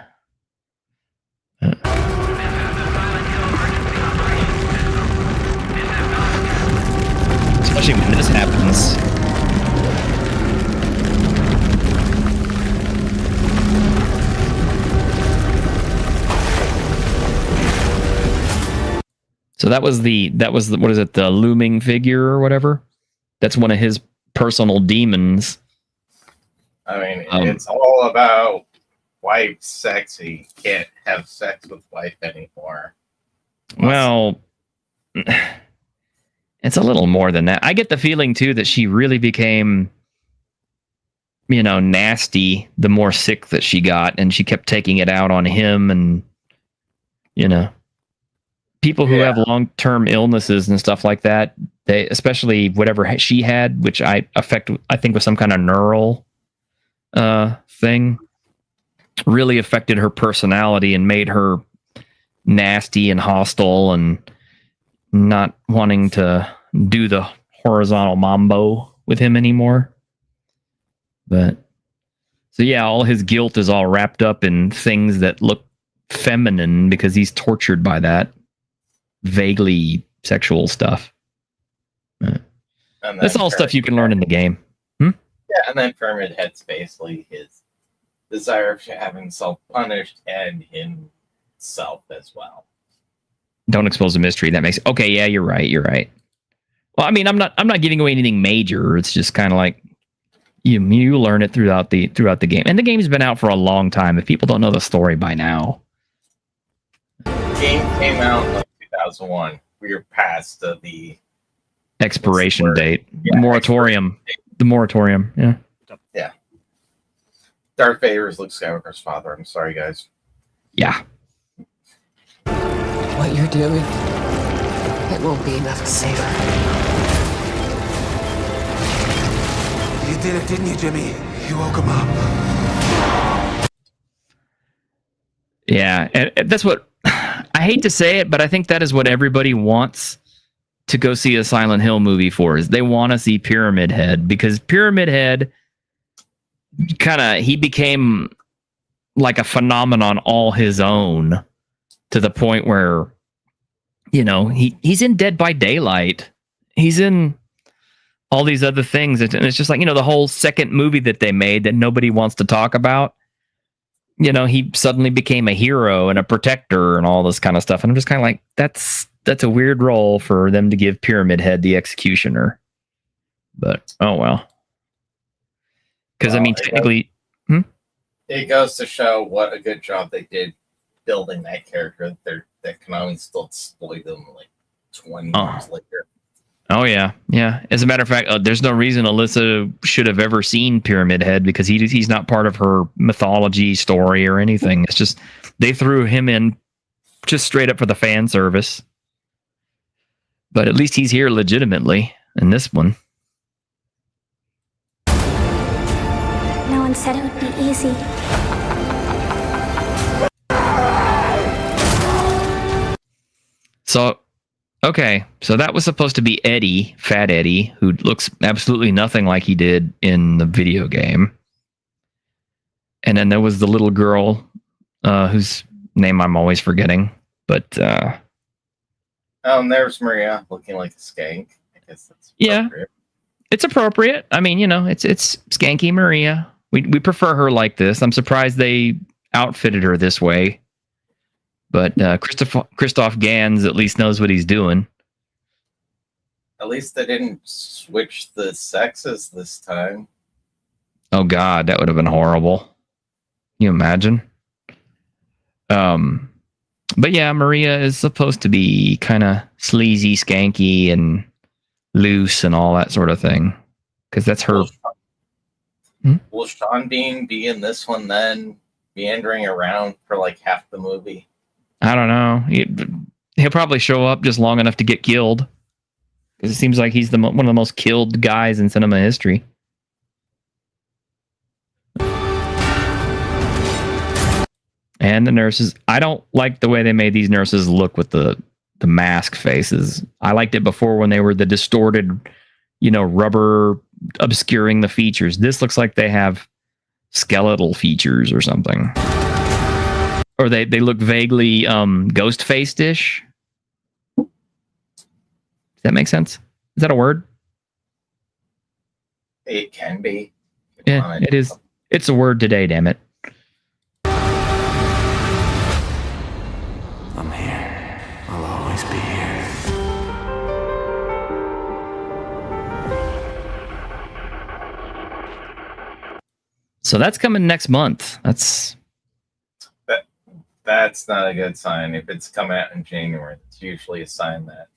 Especially when this happens. So that was the what is it, the looming figure or whatever? That's one of his personal demons. I mean, it's all about wife sexy. Can't have sex with wife anymore. Well, it's a little more than that. I get the feeling too that she really became, you know, nasty the more sick that she got, and she kept taking it out on him, and, you know, people who have long-term illnesses and stuff like that, they, especially whatever she had, which I think was some kind of neural thing, really affected her personality and made her nasty and hostile and not wanting to do the horizontal mambo with him anymore. But so yeah, all his guilt is all wrapped up in things that look feminine because he's tortured by that vaguely sexual stuff. That's all stuff you can learn in the game. Yeah, and then Pyramid Head's basically his desire to have himself punished and himself as well. Don't expose the mystery. That makes okay. Yeah, you're right. You're right. Well, I mean, I'm not giving away anything major. It's just kind of like you learn it throughout the game, and the game's been out for a long time. If people don't know the story by now, The game came out in like 2001. We were past the expiration date, Yeah, moratorium, the moratorium. Yeah. Yeah. Darth Vader is Luke Skywalker's father. I'm sorry, guys. Yeah. What you're doing, it won't be enough to save her. You did it, didn't you, Jimmy? You woke him up. Yeah, and that's what I hate to say it, but I think that is what everybody wants to go see a Silent Hill movie for, is they want to see Pyramid Head, because Pyramid Head he became like a phenomenon all his own, to the point where, you know, he's in Dead by Daylight. He's in all these other things. And it's just like, you know, the whole second movie that they made that nobody wants to talk about, you know, he suddenly became a hero and a protector and all this kind of stuff. And I'm just kind of like, that's a weird role for them to give Pyramid Head, the executioner. But, oh well. Because, I mean, technically... It goes to show what a good job they did building that character. That Konami still exploit them like 20 years later. Oh, yeah. Yeah. As a matter of fact, there's no reason Alyssa should have ever seen Pyramid Head, because he's not part of her mythology story or anything. It's just they threw him in just straight up for the fan service. But at least he's here legitimately in this one. No one said it would be easy. So, okay. So that was supposed to be Eddie, Fat Eddie, who looks absolutely nothing like he did in the video game. And then there was the little girl, whose name I'm always forgetting. But, there's Maria looking like a skank. I guess that's appropriate. It's appropriate. I mean, it's skanky Maria. We prefer her like this. I'm surprised they outfitted her this way. But Christoph Gans at least knows what he's doing. At least they didn't switch the sexes this time. Oh God, that would have been horrible. Can you imagine? But yeah, Maria is supposed to be kind of sleazy, skanky, and loose, and all that sort of thing. Because that's her. Will Sean Bean be in this one then, meandering around for like half the movie? I don't know. He'll probably show up just long enough to get killed. Because it seems like he's one of the most killed guys in cinema history. And the nurses. I don't like the way they made these nurses look with the mask faces. I liked it before when they were the distorted, rubber obscuring the features. This looks like they have skeletal features or something. Or they look vaguely ghost-faced-ish. Does that make sense? Is that a word? It can be. Yeah, it is. It's a word today, damn it. I'm here. I'll always be here. So that's coming next month. That's not a good sign. If it's coming out in January, it's usually a sign that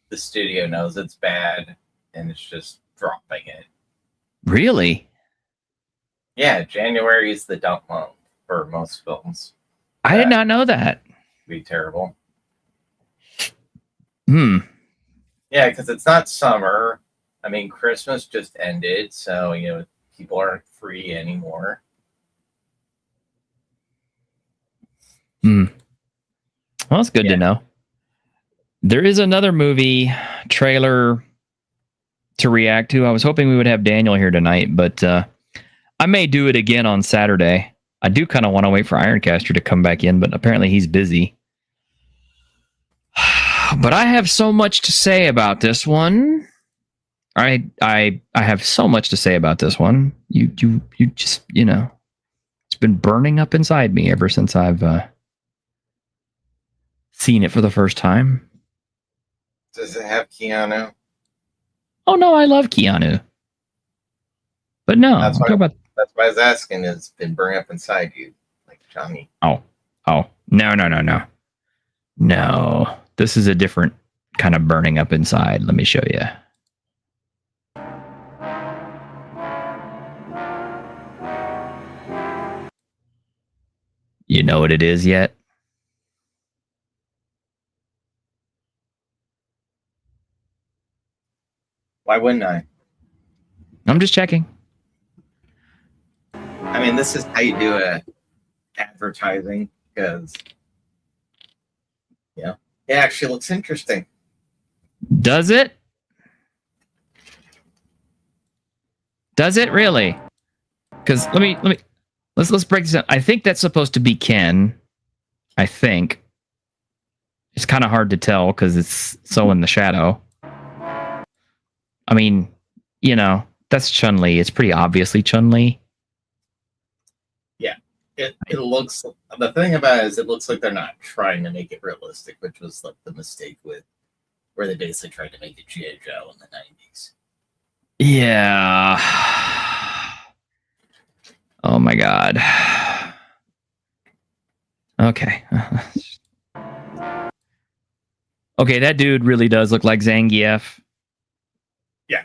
the studio knows it's bad and it's just dropping it. Really? Yeah, January is the dump month for most films. I did not know that. Be terrible. Yeah, because it's not summer. I mean, Christmas just ended, so people aren't free anymore. Well, that's good to know. There is another movie trailer to react to. I was hoping we would have Daniel here tonight, but I may do it again on Saturday. I do kind of want to wait for Ironcaster to come back in, but apparently he's busy. But I have so much to say about this one. I have so much to say about this one. You just, it's been burning up inside me ever since I've seen it for the first time. Does it have Keanu? Oh no, I love Keanu. But no, that's why I was asking. It's been burning up inside you, like Johnny. Oh, no. No, this is a different kind of burning up inside. Let me show you. You know what it is yet? Why wouldn't I? I'm just checking. I mean, this is how you do advertising, because it actually looks interesting. Does it? Does it really? Because let's break this down. I think that's supposed to be Ken. I think it's kind of hard to tell because it's so in the shadow. I mean, that's Chun-Li. It's pretty obviously Chun-Li. Yeah, it looks. The thing about it is, it looks like they're not trying to make it realistic, which was like the mistake with where they basically tried to make it G.I. Joe in the 90s. Yeah. Oh my God. Okay. Okay, that dude really does look like Zangief. Yeah.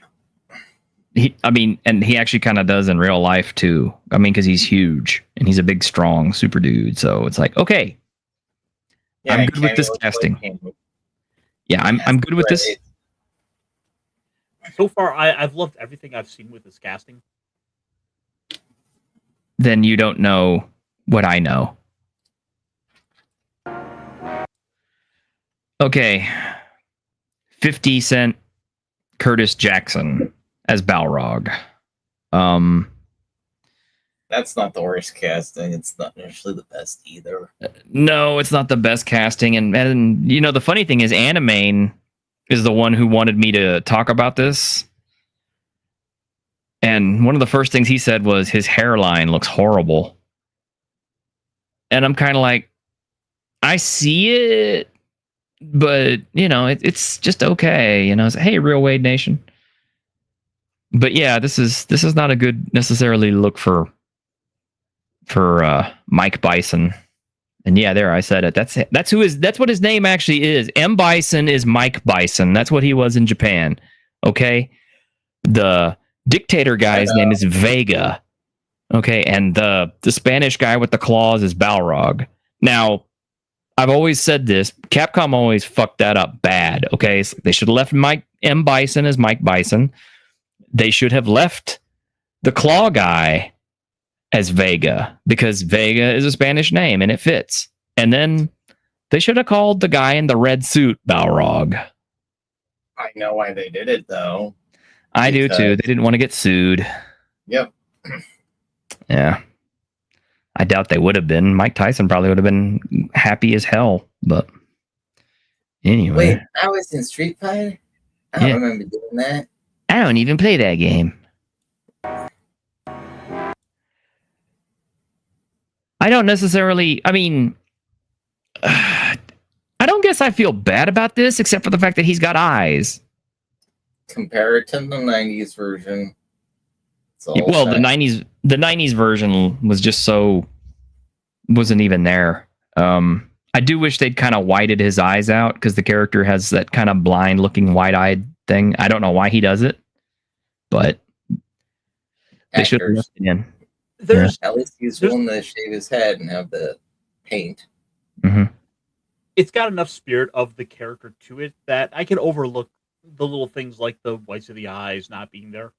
He actually kind of does in real life too. I mean, because he's huge and he's a big, strong, super dude. So it's like, okay, yeah, I'm good with this casting. Yeah, I'm good with this. So far, I've loved everything I've seen with this casting. Then you don't know what I know. Okay. 50 Cent Curtis Jackson as Balrog. That's not the worst casting. It's not actually the best either. No, it's not the best casting. And the funny thing is, Animane is the one who wanted me to talk about this. And one of the first things he said was his hairline looks horrible. And I'm kind of like, I see it, but it's just okay. It's, hey, Real Wade Nation. But yeah, this is not a good necessarily look for Mike Bison. And yeah, there I said it. That's what his name actually is. M. Bison is Mike Bison. That's what he was in Japan. Okay, the dictator guy's name is Vega. Okay, and the Spanish guy with the claws is Balrog. Now, I've always said this. Capcom always fucked that up bad. Okay, so they should have left Mike M. Bison as Mike Bison. They should have left the claw guy as Vega, because Vega is a Spanish name and it fits. And then they should have called the guy in the red suit Balrog. I know why they did it, though. I do too. They didn't want to get sued. Yep. Yeah. I doubt they would have been. Mike Tyson probably would have been happy as hell. But anyway. Wait, I was in Street Fighter? I don't remember doing that. I don't even play that game. I don't necessarily, I mean, I don't guess I feel bad about this, except for the fact that he's got eyes. Compare it to the 90s version. Well, the 90s version was just wasn't even there. I do wish they'd kind of whited his eyes out, because the character has that kind of blind looking wide-eyed thing. I don't know why he does it, but they should have left it in. At least he's willing to shave his head and have the paint. Mm-hmm. It's got enough spirit of the character to it that I can overlook the little things like the whites of the eyes not being there.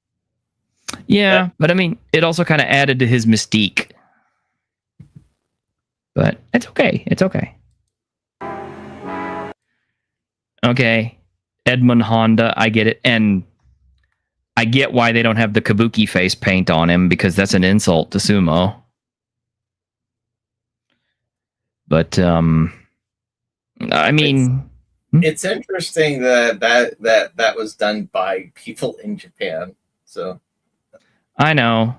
Yeah, but I mean, it also kind of added to his mystique. But it's okay. It's okay. Okay. Edmund Honda, I get it. And I get why they don't have the kabuki face paint on him, because that's an insult to sumo. But I mean, it's interesting that was done by people in Japan. So I know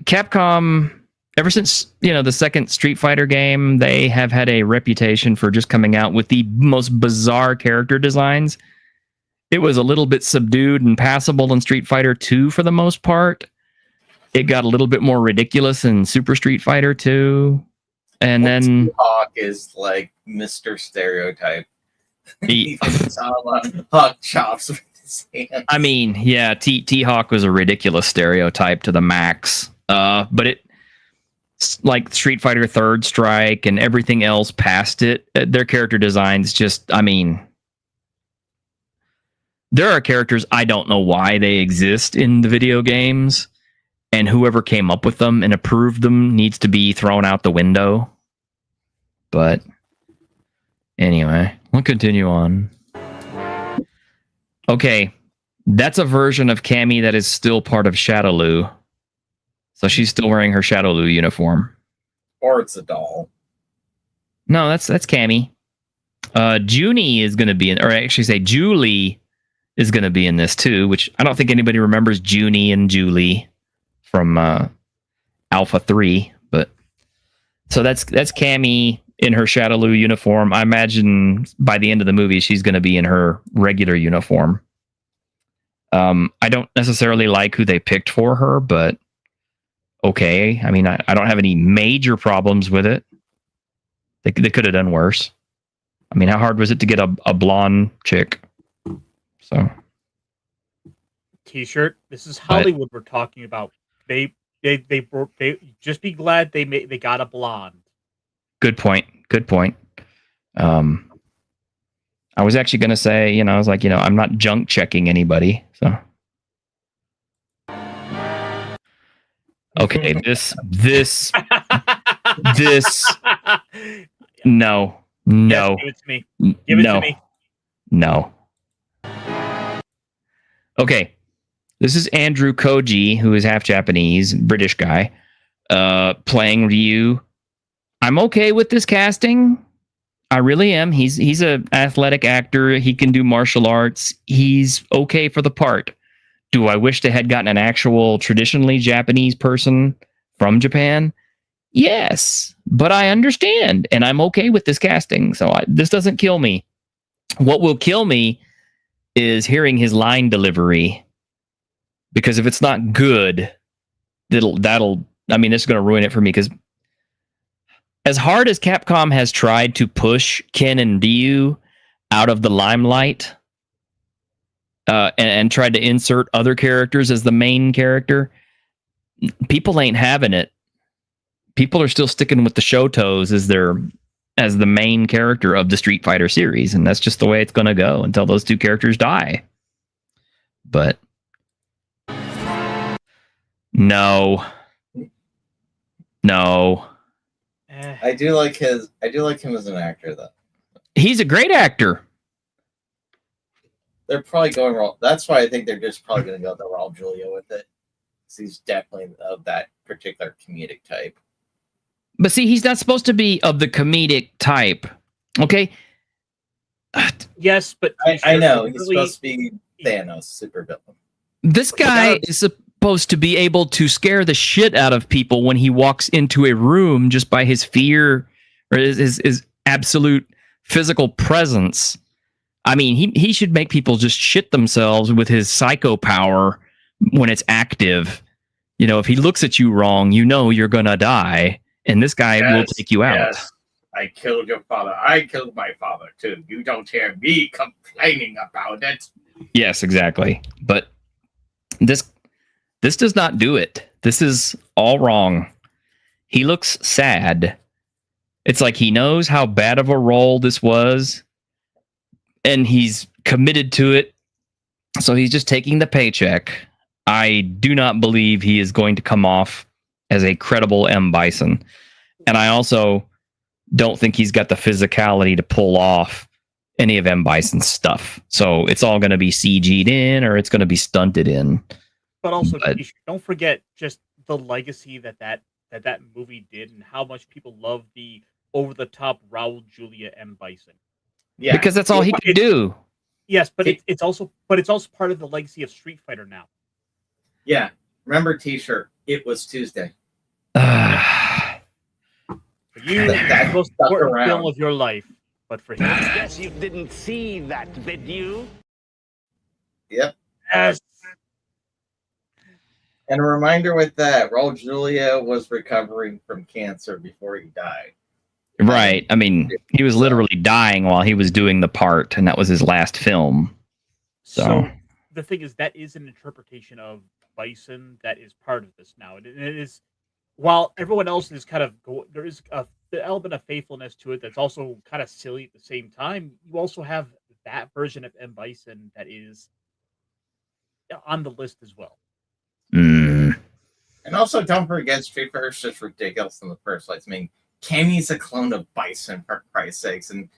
Capcom, ever since the second Street Fighter game, they have had a reputation for just coming out with the most bizarre character designs. It was a little bit subdued and passable in Street Fighter 2 for the most part. It got a little bit more ridiculous in Super Street Fighter 2. And then Hawk is like Mr. Stereotype. He Hawk chops with his hands. I mean, yeah, T-Hawk was a ridiculous stereotype to the max. But it, like Street Fighter Third Strike and everything else past it, their character designs just, I mean, there are characters I don't know why they exist in the video games, and whoever came up with them and approved them needs to be thrown out the window. But anyway, we'll continue on. Okay, that's a version of Cammy that is still part of Shadowloo. So she's still wearing her Shadowloo uniform. Or it's a doll. No, that's Cammy. Junie is going to be in, or actually say Julie is going to be in this too, which I don't think anybody remembers Junie and Julie from Alpha 3, but so that's Cammy in her Shadowloo uniform. I imagine by the end of the movie she's going to be in her regular uniform. I don't necessarily like who they picked for her, but okay. I mean, I don't have any major problems with it. They could have done worse. I mean, how hard was it to get a blonde chick? So, T-shirt. This is Hollywood we're talking about. They just be glad they got a blonde. Good point. I was actually going to say, I was like, I'm not junk checking anybody. So, okay, this, no. Yes, give it to me. Give it to me. No. Okay, this is Andrew Koji, who is half Japanese, British guy, playing Ryu. I'm okay with this casting. I really am. He's an athletic actor. He can do martial arts. He's okay for the part. Do I wish they had gotten an actual traditionally Japanese person from Japan? Yes, but I understand, and I'm okay with this casting, so this doesn't kill me. What will kill me is hearing his line delivery, because if it's not good, that'll I mean, this is going to ruin it for me, because as hard as Capcom has tried to push Ken and Ryu out of the limelight, and tried to insert other characters as the main character, people ain't having it. People are still sticking with the Shotos as the main character of the Street Fighter series, and that's just the way it's going to go until those two characters die. But no. I do like him as an actor, though. He's a great actor. They're probably going wrong. That's why I think they're just probably going to go the Raul Julia with it. He's definitely of that particular comedic type. But see, he's not supposed to be of the comedic type. Okay? Yes, but I know. He's supposed to be Thanos, supervillain. This guy is supposed to be able to scare the shit out of people when he walks into a room just by his fear or his absolute physical presence. I mean, he should make people just shit themselves with his psycho power when it's active. You know, if he looks at you wrong, you know you're gonna die, and this guy will take you out. Yes. I killed your father. I killed my father too. You don't hear me complaining about it. Yes, exactly. But this does not do it. This is all wrong. He looks sad. It's like he knows how bad of a role this was, and he's committed to it. So he's just taking the paycheck. I do not believe he is going to come off as a credible M. Bison. And I also don't think he's got the physicality to pull off any of M. Bison's stuff. So it's all going to be CG'd in, or it's going to be stunted in. But also, don't forget just the legacy that movie did, and how much people love the over-the-top Raul Julia M. Bison. Yeah, because that's all he could do. Yes, but it's also part of the legacy of Street Fighter now. Yeah, remember T-shirt. It was Tuesday. For you, the most important film of your life, but for him, I guess you didn't see that, did you? Yep. Yes. And a reminder with that, Raul Julia was recovering from cancer before he died. Right. I mean, he was literally dying while he was doing the part, and that was his last film. So the thing is, that is an interpretation of Bison that is part of this now. It is, while everyone else is kind of there is the element of faithfulness to it that's also kind of silly at the same time. You also have that version of M. Bison that is on the list as well. And also, don't forget, Street Fighter is just ridiculous in the first place. I mean, Cammy's a clone of Bison, for Christ's sakes, and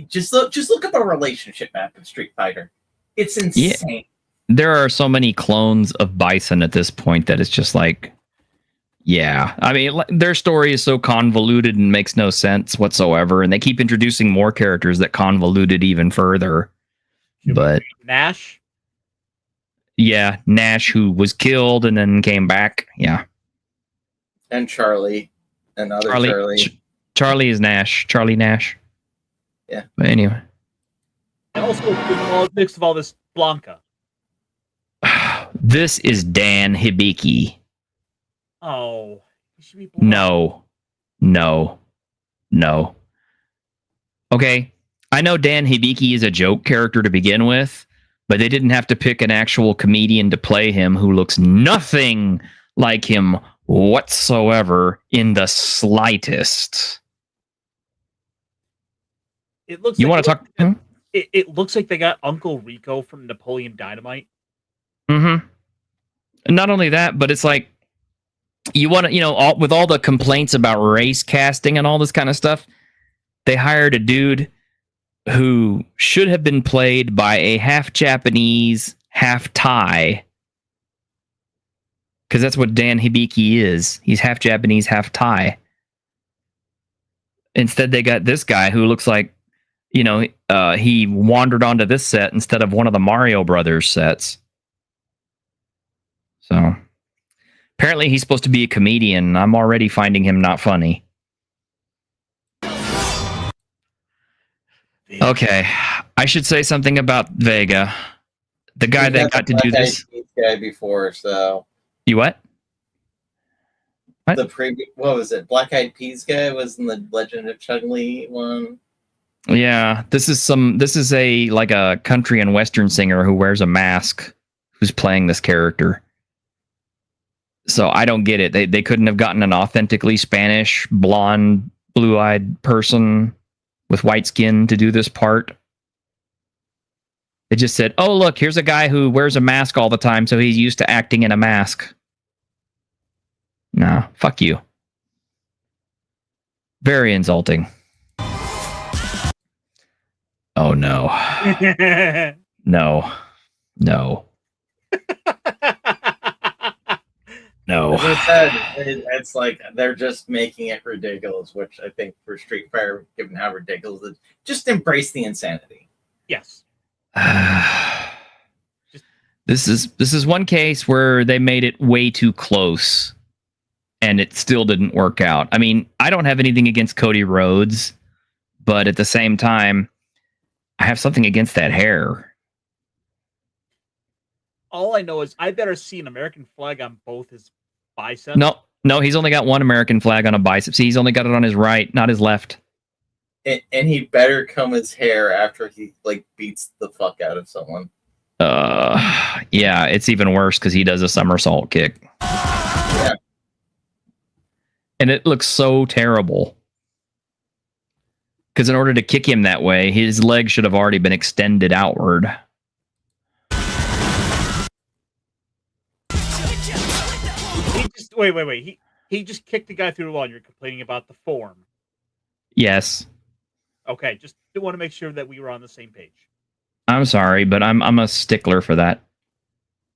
just look at the relationship map in Street Fighter. It's insane. Yeah. There are so many clones of Bison at this point that it's just like, yeah. I mean, their story is so convoluted and makes no sense whatsoever, and they keep introducing more characters that convolute it even further. But Nash? Yeah, Nash, who was killed and then came back. Yeah. And Charlie. Another Charlie. Charlie is Nash. Charlie Nash. Yeah. But anyway. And also, in the mix of all this, Blanca. This is Dan Hibiki. Oh. He should be Blanca. No. Okay. I know Dan Hibiki is a joke character to begin with, but they didn't have to pick an actual comedian to play him who looks nothing like him whatsoever in the slightest. It looks. You want to talk? It looks like they got Uncle Rico from Napoleon Dynamite. Mm-hmm. And not only that, but it's like you want to, with all the complaints about race casting and all this kind of stuff, they hired a dude who should have been played by a half Japanese, half Thai. Because that's what Dan Hibiki is. He's half Japanese, half Thai. Instead, they got this guy who looks like, he wandered onto this set instead of one of the Mario Brothers sets. So apparently he's supposed to be a comedian. I'm already finding him not funny. Okay, I should say something about Vega, the guy that got to do this. Guy before, so You what? What? What was it? Black Eyed Peas guy was in the Legend of Chun-Li one. Yeah, this is a like a country and western singer who wears a mask who's playing this character. So I don't get it. They couldn't have gotten an authentically Spanish, blonde, blue-eyed person with white skin to do this part. They just said, "Oh, look, here's a guy who wears a mask all the time, so he's used to acting in a mask." No, fuck you. Very insulting. Oh no. No. No. No. As I said, it's like they're just making it ridiculous, which I think for Street Fighter, given how ridiculous it is, just embrace the insanity. Yes. This is one case where they made it way too close and it still didn't work out. I mean, I don't have anything against Cody Rhodes, but at the same time, I have something against that hair. All I know is I better see an American flag on both his biceps. No, he's only got one American flag on a bicep. See, he's only got it on his right, not his left. And he better comb his hair after he like beats the fuck out of someone. Yeah, it's even worse because he does a somersault kick. Yeah. And it looks so terrible. Because in order to kick him that way, his leg should have already been extended outward. Wait. He just kicked the guy through the wall and you're complaining about the form. Yes. Okay, just want to make sure that we were on the same page. I'm sorry, but I'm a stickler for that.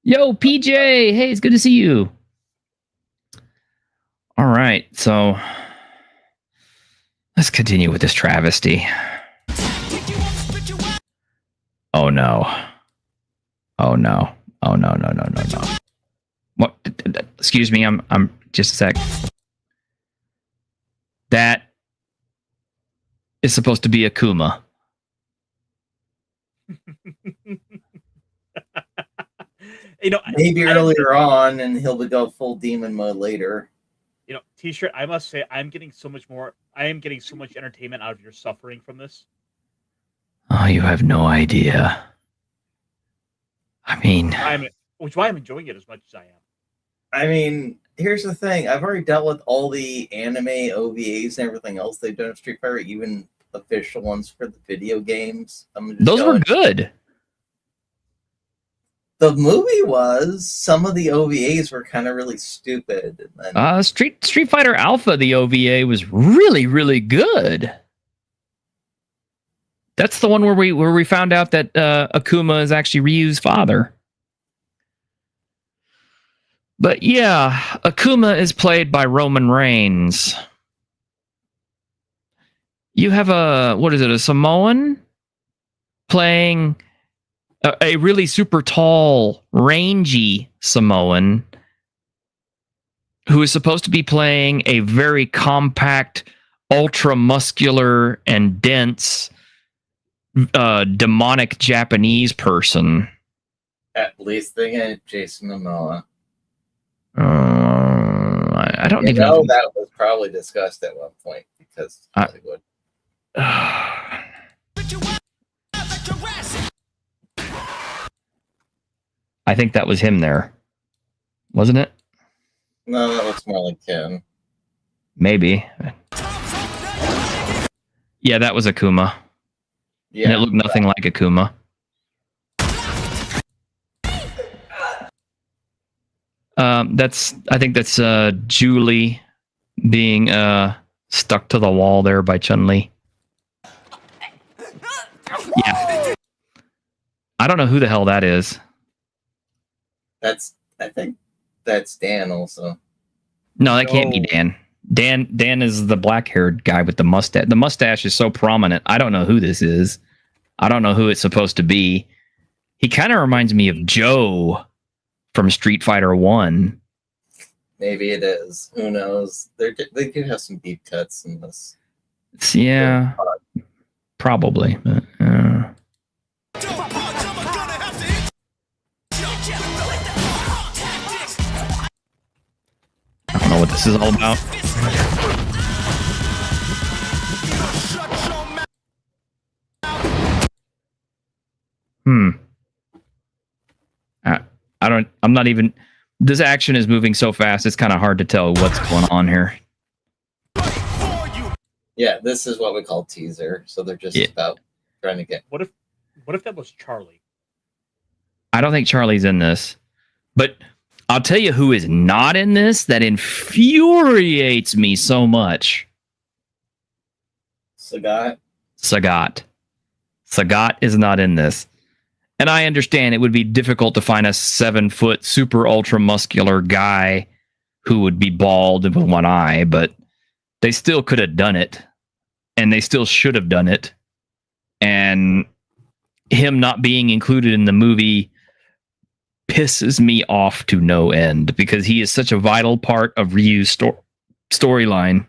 Yo, PJ! Hey, it's good to see you. All right, so let's continue with this travesty. Oh no. Oh no. Oh no. What? Excuse me, I'm just a sec. That is supposed to be Akuma. Maybe earlier on, and he'll go full demon mode later. T-shirt, I must say, I am getting so much entertainment out of your suffering from this. Oh, you have no idea. I mean, which is why I'm enjoying it as much as I am. I mean, here's the thing. I've already dealt with all the anime OVAs and everything else they've done in Street Fighter, even official ones for the video games. Those were good. The movie was. Some of the OVAs were kind of really stupid. And then, Street Fighter Alpha, the OVA was really, really good. That's the one where we found out that Akuma is actually Ryu's father. But yeah, Akuma is played by Roman Reigns. You have a Samoan playing a really super tall, rangy Samoan who is supposed to be playing a very compact, ultra muscular and dense demonic Japanese person. At least they had Jason Momoa. I don't even know. That was probably discussed at one point because Hollywood. I think that was him there. Wasn't it? No, that looks more like Ken. Maybe. Yeah, that was Akuma. Yeah. And it looked nothing like Akuma. I think that's Julie being stuck to the wall there by Chun-Li. Yeah. I don't know who the hell that is. I think that's Dan also. No, that can't be Dan. Dan is the black-haired guy with the mustache. The mustache is so prominent. I don't know who this is. I don't know who it's supposed to be. He kind of reminds me of Joe from Street Fighter 1. Maybe it is. Who knows? They could have some deep cuts in this. Yeah, probably. But, I don't know what this is all about. I'm not even. This action is moving so fast, it's kind of hard to tell what's going on here. Yeah, this is what we call teaser. So they're just about trying to get. What if that was Charlie? I don't think Charlie's in this. But I'll tell you who is not in this that infuriates me so much. Sagat. Sagat is not in this. And I understand it would be difficult to find a 7-foot super ultra muscular guy who would be bald with one eye, but they still could have done it. And they still should have done it. And him not being included in the movie pisses me off to no end because he is such a vital part of Ryu's storyline.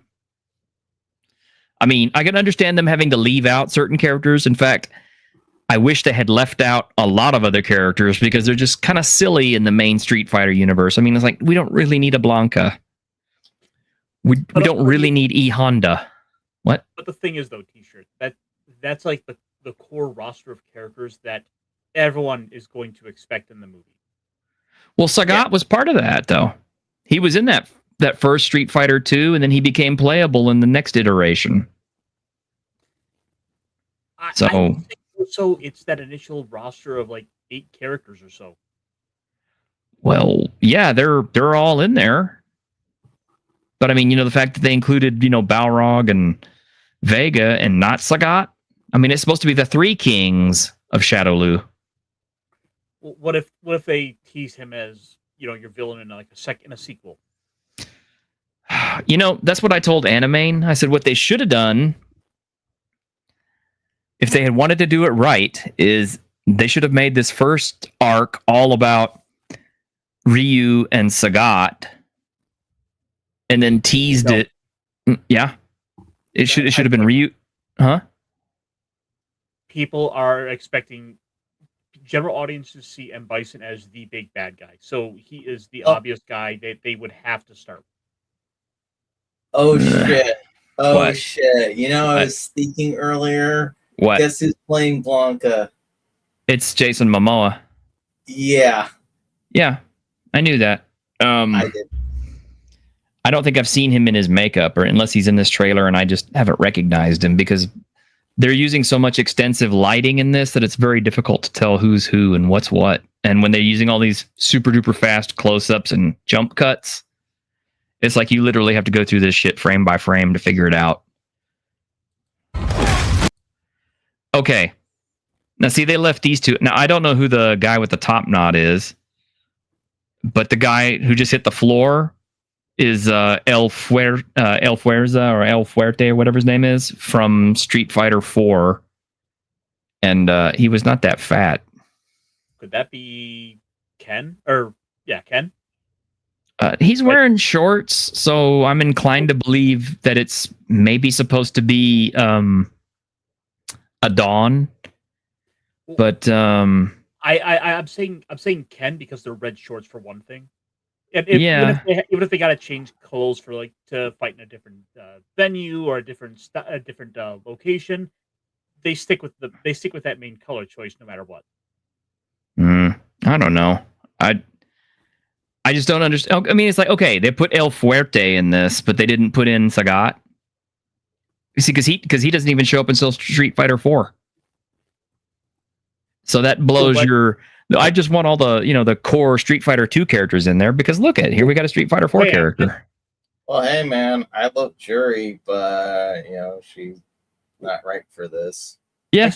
I mean, I can understand them having to leave out certain characters. In fact, I wish they had left out a lot of other characters because they're just kind of silly in the main Street Fighter universe. I mean, it's like, we don't really need a Blanca. We don't really need E Honda. What? But the thing is, though, T-shirt, that's like the core roster of characters that everyone is going to expect in the movie. Well, Sagat was part of that, though. He was in that first Street Fighter 2, and then he became playable in the next iteration. So it's that initial roster of like 8 characters or so. Well, yeah, they're all in there. But I mean, the fact that they included, Balrog and Vega and not Sagat. I mean, it's supposed to be the 3 kings of Shadowloo. What if they tease him as, your villain in like a sequel? That's what I told Animane. I said what they should have done, if they had wanted to do it right, is they should have made this first arc all about Ryu and Sagat, and then teased it. Yeah, it should have been Ryu, huh? People are expecting general audience to see M. Bison as the big bad guy, so he is the obvious guy that they would have to start. Oh shit! Oh What? shit! I was thinking earlier. What? Guess who's playing Blanca? It's Jason Momoa. Yeah. Yeah, I knew that. I did. I don't think I've seen him in his makeup, or unless he's in this trailer and I just haven't recognized him, because they're using so much extensive lighting in this that it's very difficult to tell who's who and what's what. And when they're using all these super duper fast close-ups and jump cuts, it's like you literally have to go through this shit frame by frame to figure it out. Okay. Now, see, they left these two. Now, I don't know who the guy with the top knot is, but the guy who just hit the floor is El Fuerza or El Fuerte or whatever his name is from Street Fighter 4. And he was not that fat. Could that be Ken? Or, yeah, Ken? He's wearing shorts, so I'm inclined to believe that it's maybe supposed to be a Dawn. But I'm saying Ken because they're red shorts for one thing. Even if they got to change clothes for like to fight in a different venue or a different location, they stick with that main color choice no matter what. I don't know. I just don't understand. I mean, it's like, okay, they put El Fuerte in this, but they didn't put in Sagat. You see, because he doesn't even show up until Street Fighter 4. So that blows your. I just want all the the core Street Fighter 2 characters in there, because look at here, we got a Street Fighter 4 character. Well, hey man, I love Jury, but she's not right for this. Yeah,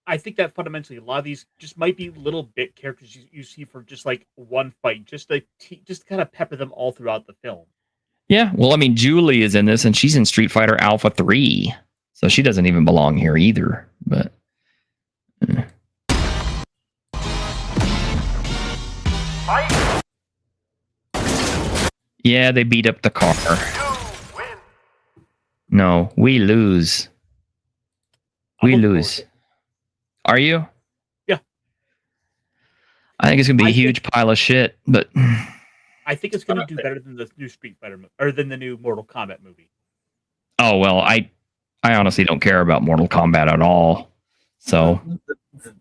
I think that fundamentally a lot of these just might be little bit characters you see for just like one fight, just kind of pepper them all throughout the film. Yeah, well, I mean, Julie is in this, and she's in Street Fighter Alpha 3, so she doesn't even belong here either. But Yeah, they beat up the car. No, we lose. We lose. Are you? Yeah. I think it's gonna be a huge pile of shit, but I think it's gonna do better than the new Street Fighter or than the new Mortal Kombat movie. oh well, I honestly don't care about Mortal Kombat at all. So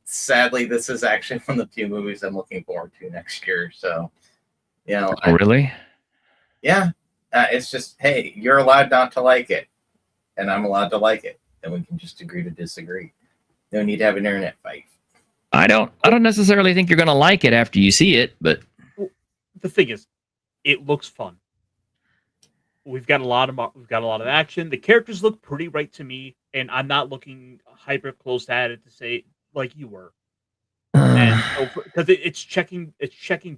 Sadly, this is actually one of the few movies I'm looking forward to next year. So, you know, really? Yeah, it's just, hey, you're allowed not to like it, and I'm allowed to like it, and we can just agree to disagree. No need to have an internet fight. I don't necessarily think you're gonna like it after you see it, but The thing is, it looks fun. We've got a lot of action. The characters look pretty right to me, and I'm not looking hyper close at it to say like you were. And because it's checking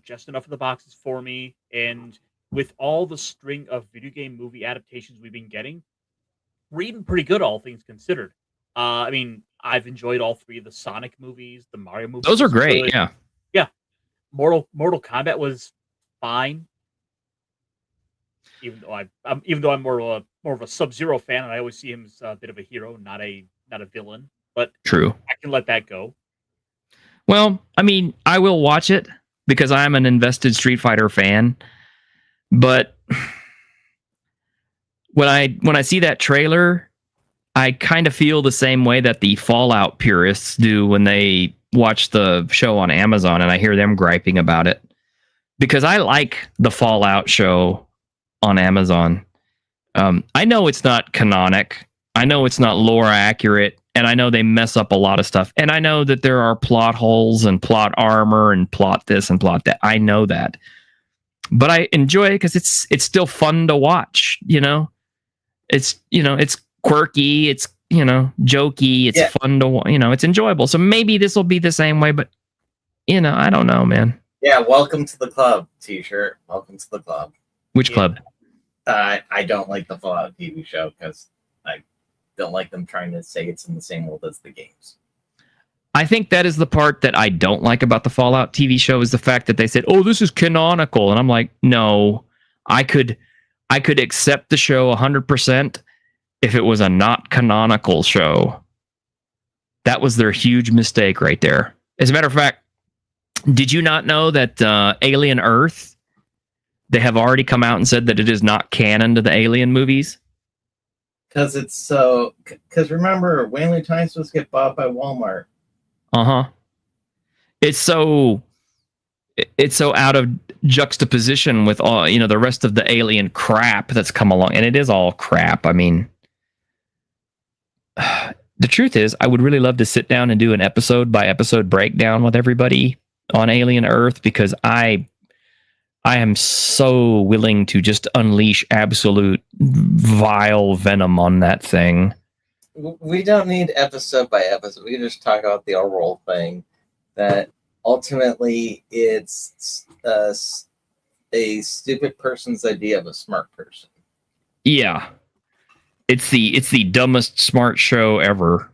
just enough of the boxes for me, and with all the string of video game movie adaptations we've been getting, we're even pretty good, all things considered. I mean, I've enjoyed all three of the Sonic movies, the Mario movies. those are great. Good. Yeah. Yeah. Mortal Kombat was fine. Even though I'm more of a Sub-Zero fan, and I always see him as a bit of a hero, not a villain. But True. I can let that go. Well, I mean, I will watch it because I'm an invested Street Fighter fan. But when I see that trailer, I kind of feel the same way that the Fallout purists do when they watch the show on Amazon, and I hear them griping about it. Because I like the Fallout show on Amazon. I know it's not canonic. I know it's not lore accurate. And I know they mess up a lot of stuff. And I know that there are plot holes and plot armor and plot this and plot that. I know that. But I enjoy it because it's still fun to watch, you know? It's quirky, it's, jokey, it's fun to, it's enjoyable. So maybe this will be the same way, but, I don't know, man. Yeah, welcome to the club, T-shirt. Welcome to the club. Which club? I don't like the Fallout TV show because I don't like them trying to say it's in the same world as the games. I think that is the part that I don't like about the Fallout TV show is the fact that they said, "Oh, this is canonical," and I'm like, "No, I could accept the show 100% if it was a not canonical show." That was their huge mistake right there. As a matter of fact, did you not know that Alien Earth, they have already come out and said that it is not canon to the Alien movies? Because remember, Whaley Times was get bought by Walmart. It's so out of juxtaposition with all the rest of the Alien crap that's come along, and it is all crap. I mean, the truth is, I would really love to sit down and do an episode by episode breakdown with everybody on Alien Earth because I am so willing to just unleash absolute vile venom on that thing. We don't need episode by episode. We just talk about the overall thing. That ultimately it's a stupid person's idea of a smart person. Yeah, it's the dumbest smart show ever.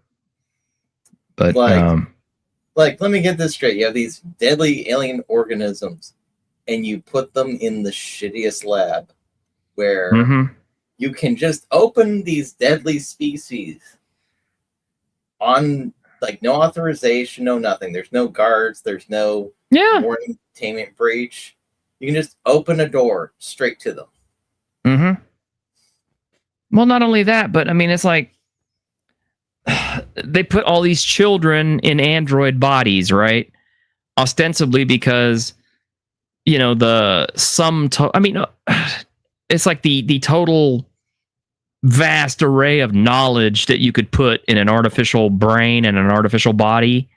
But let me get this straight. You have these deadly alien organisms, and you put them in the shittiest lab, where you can just open these deadly species on no authorization, no nothing. There's no guards. There's no warning, containment breach. You can just open a door straight to them. Well, not only that, but I mean, it's like they put all these children in android bodies, right? Ostensibly because it's like the total vast array of knowledge that you could put in an artificial brain and an artificial body.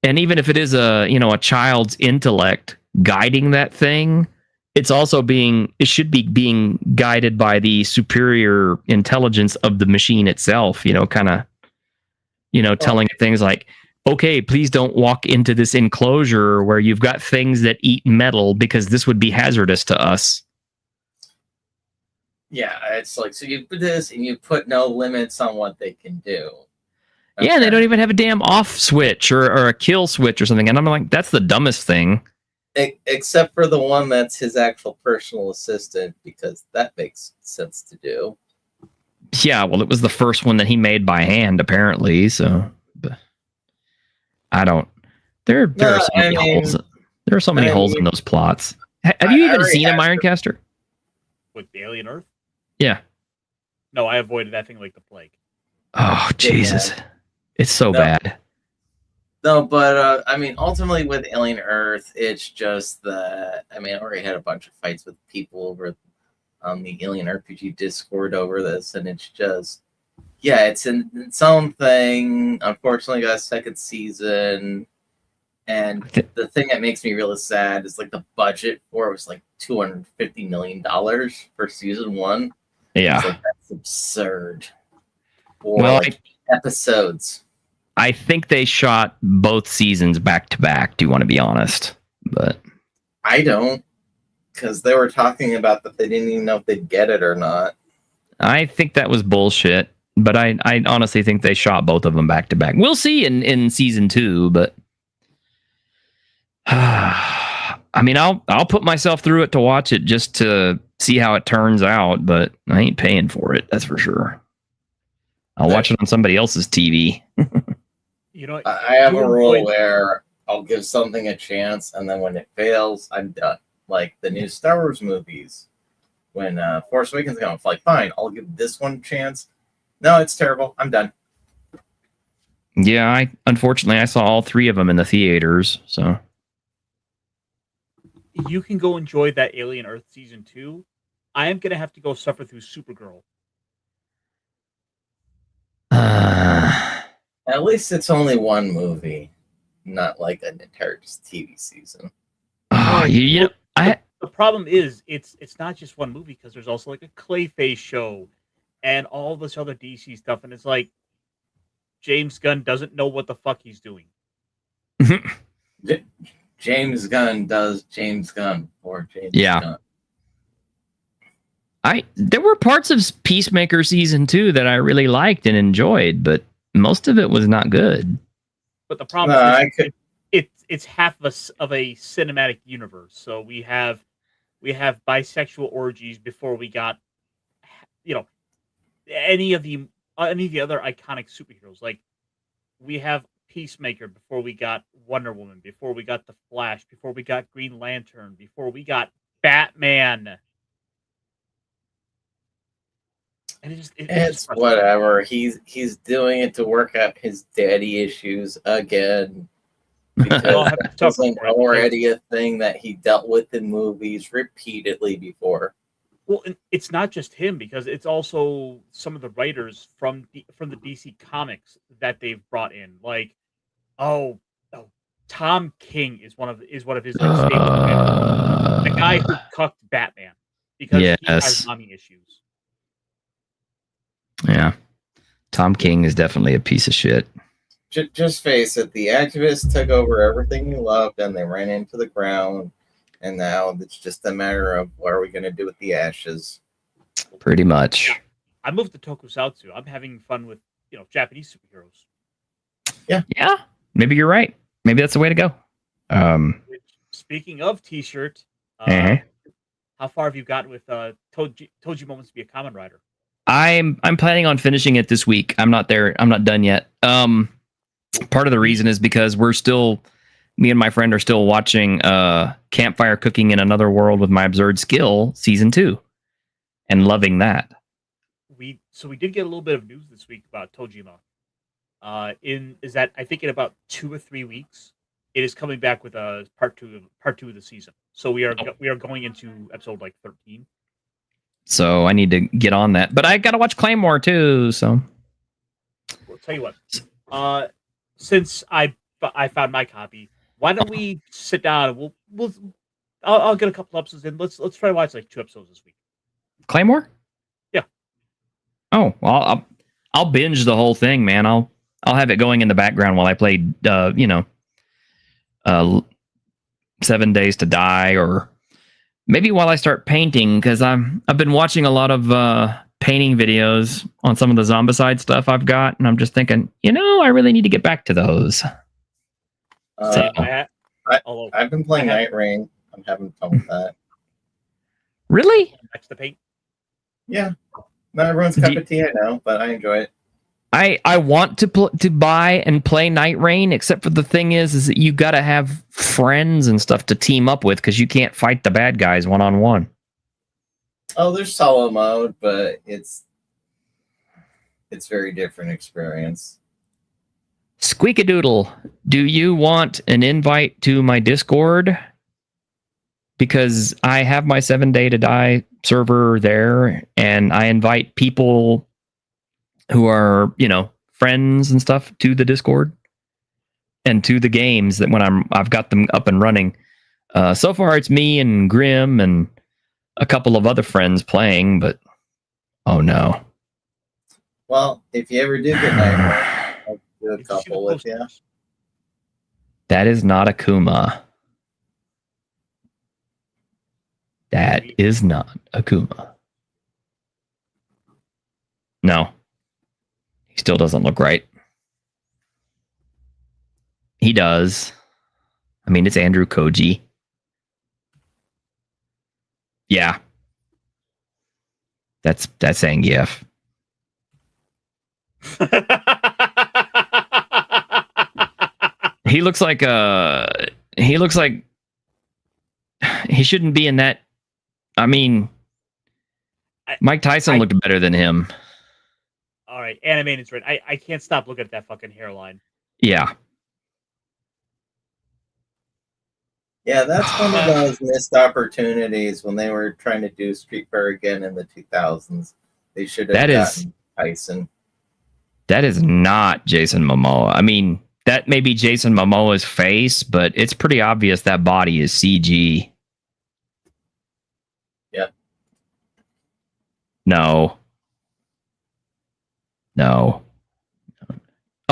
And even if it is a child's intellect guiding that thing, it should be being guided by the superior intelligence of the machine itself, telling it things like, okay, please don't walk into this enclosure where you've got things that eat metal because this would be hazardous to us. Yeah, it's like, so you put this and you put no limits on what they can do. Okay. Yeah, they don't even have a damn off switch or a kill switch or something. And I'm like, that's the dumbest thing. Except for the one that's his actual personal assistant, because that makes sense to do. Yeah, well, it was the first one that he made by hand, apparently. So, but I don't. There are so many holes. There are so many holes in those plots. Have you even seen a Ironcaster? With Alien Earth? Yeah. No, I avoided that thing like the plague. Oh, Jesus. It's so bad. No, but I mean, ultimately with Alien Earth, it's just that I already had a bunch of fights with people over on the Alien RPG Discord over this, and it's just, yeah, it's in its own thing. Unfortunately, got a second season, and the thing that makes me really sad is like the budget for it was like $250 million for season 1. Yeah, like, that's absurd. Or well, episodes. I think they shot both seasons back to back. Do you want to be honest? But I don't, because they were talking about that they didn't even know if they'd get it or not. I think that was bullshit. But I honestly think they shot both of them back to back. We'll see in season 2, but I mean, I'll put myself through it to watch it just to see how it turns out. But I ain't paying for it. That's for sure. I'll watch it on somebody else's TV. You know, I have a rule where I'll give something a chance, and then when it fails, I'm done. Like the new Star Wars movies, when Force Awakens comes, I'm like, fine, I'll give this one a chance. No, it's terrible. I'm done. Yeah, unfortunately I saw all 3 of them in the theaters. So you can go enjoy that Alien Earth season 2. I am gonna have to go suffer through Supergirl. At least it's only one movie, not like an entire TV season. You know, the problem is it's not just one movie, because there's also like a Clayface show and all this other DC stuff, and it's like James Gunn doesn't know what the fuck he's doing. James Gunn does James Gunn for James Gunn. There were parts of Peacemaker season 2 that I really liked and enjoyed, but most of it was not good. But the problem is it's half of a cinematic universe. So we have bisexual orgies before we got, any of the other iconic superheroes. Like we have Peacemaker before we got Wonder Woman, before we got the Flash, before we got Green Lantern, before we got Batman. And it's whatever. He's doing it to work out his daddy issues again. Because it wasn't already a thing that he dealt with in movies repeatedly before. Well, and it's not just him, because it's also some of the writers from the DC comics that they've brought in. Like, Tom King is one of his like, staple fans. The guy who cucked Batman because he has mommy issues. Yeah, Tom King is definitely a piece of shit. Just face it, the activists took over everything you loved, and they ran into the ground, and now it's just a matter of what are we going to do with the ashes. Pretty much. I moved to Tokusatsu. I'm having fun with Japanese superheroes. Yeah. Maybe you're right. Maybe that's the way to go. Speaking of T-shirt, how far have you gotten with Toji Moments to be a Kamen Rider? I'm planning on finishing it this week. I'm not there. I'm not done yet. Part of the reason is because me and my friend are still watching Campfire Cooking in Another World with My Absurd Skill season 2 and loving that. We did get a little bit of news this week about Tojima. I think in about 2 or 3 weeks, it is coming back with a part two of the season. So we are going into episode like 13. So I need to get on that, but I got to watch Claymore too. So I'll tell you what. Since I found my copy, why don't we sit down? I'll get a couple episodes in. Let's try to watch like 2 episodes this week. Claymore? Yeah. Oh, well, I'll binge the whole thing, man. I'll have it going in the background while I play 7 Days to Die, or maybe while I start painting, because I've been watching a lot of painting videos on some of the Zombicide stuff I've got, and I'm just thinking, I really need to get back to those. I I've been playing Night Rain. I'm having fun with that. Really? Match the paint. Yeah, not everyone's cup of tea, I know, but I enjoy it. I want to buy and play Night Rain, except for the thing is that you got to have friends and stuff to team up with because you can't fight the bad guys one-on-one. Oh, there's solo mode, but it's very different experience. Squeakadoodle, do you want an invite to my Discord? Because I have my 7 Day to Die server there, and I invite people who are, friends and stuff to the Discord and to the games that when I've got them up and running. So far, it's me and Grim and a couple of other friends playing, but oh no. Well, if you ever do get Night Rain, I'll do a couple with you. That is not Akuma. That is not Akuma. No. He still doesn't look right. He does. I mean, it's Andrew Koji. Yeah. That's Zangief. He looks like he shouldn't be in that. I mean, Mike Tyson looked better than him. All right, animated's right. I can't stop looking at that fucking hairline. Yeah. Yeah, that's one of those missed opportunities when they were trying to do Street Fighter again in the 2000s. They should have gotten Tyson. That is not Jason Momoa. I mean, that may be Jason Momoa's face, but it's pretty obvious that body is CG. Yep. No.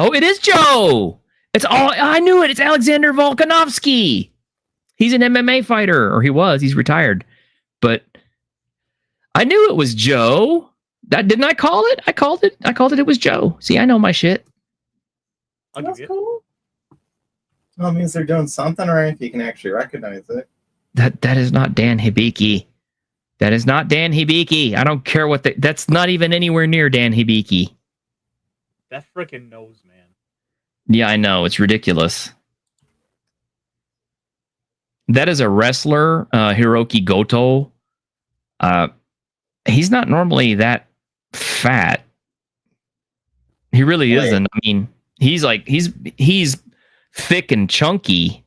Oh, it is Joe! I knew it! It's Alexander Volkanovsky! He's an MMA fighter, or he was. He's retired. But I knew it was Joe. Didn't I call it? I called it. It was Joe. See, I know my shit. That's cool. Well, it means they're doing something right if you can actually recognize it. That is not Dan Hibiki. That is not Dan Hibiki. I don't care what that's not even anywhere near Dan Hibiki. That freaking nose, man. Yeah, I know. It's ridiculous. That is a wrestler, Hiroki Goto. He's not normally that fat. He really isn't. I mean, he's thick and chunky,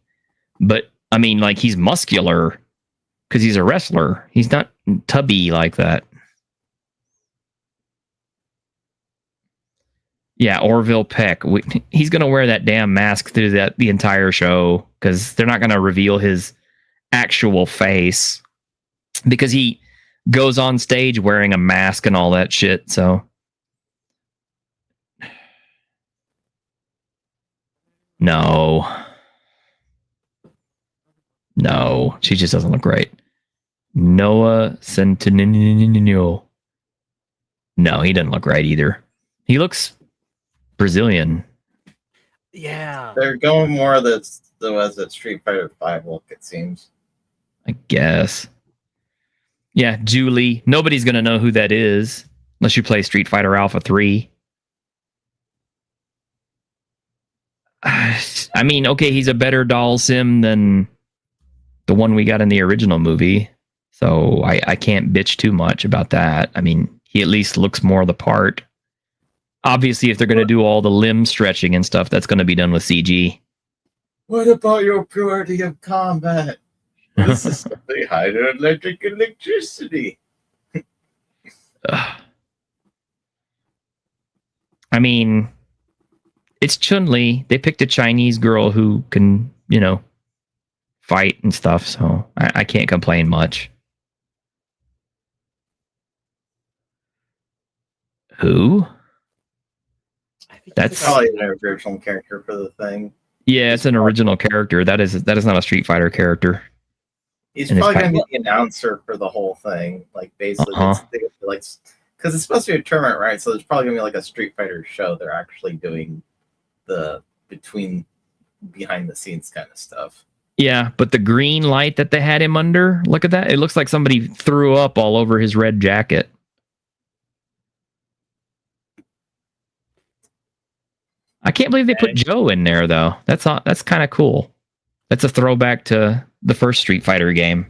but I mean, like, he's muscular because he's a wrestler. He's not tubby like that. Yeah, Orville Peck. He's going to wear that damn mask through the entire show because they're not going to reveal his actual face because he goes on stage wearing a mask and all that shit. So no, she just doesn't look right. Noah Centineo. No, he doesn't look right either. He looks Brazilian. Yeah. They're going more of the Street Fighter 5 look, it seems. I guess. Yeah, Julie. Nobody's going to know who that is unless you play Street Fighter Alpha 3. I mean, okay, he's a better doll sim than the one we got in the original movie. So I can't bitch too much about that. I mean, he at least looks more the part. Obviously, if they're going to do all the limb stretching and stuff, that's going to be done with CG. What about your purity of combat? This is the hydroelectric electricity. I mean, it's Chun-Li. They picked a Chinese girl who can, fight and stuff, so I can't complain much. Who? That's probably an original character for the thing. Yeah, it's an original character. That is not a Street Fighter character. He's probably going to be the announcer for the whole thing. Like, basically, because it's supposed to be a tournament, right? So there's probably going to be like a Street Fighter show. They're actually doing the behind the scenes kind of stuff. Yeah, but the green light that they had him under, look at that. It looks like somebody threw up all over his red jacket. I can't believe they put Joe in there, though. That's kind of cool. That's a throwback to the first Street Fighter game.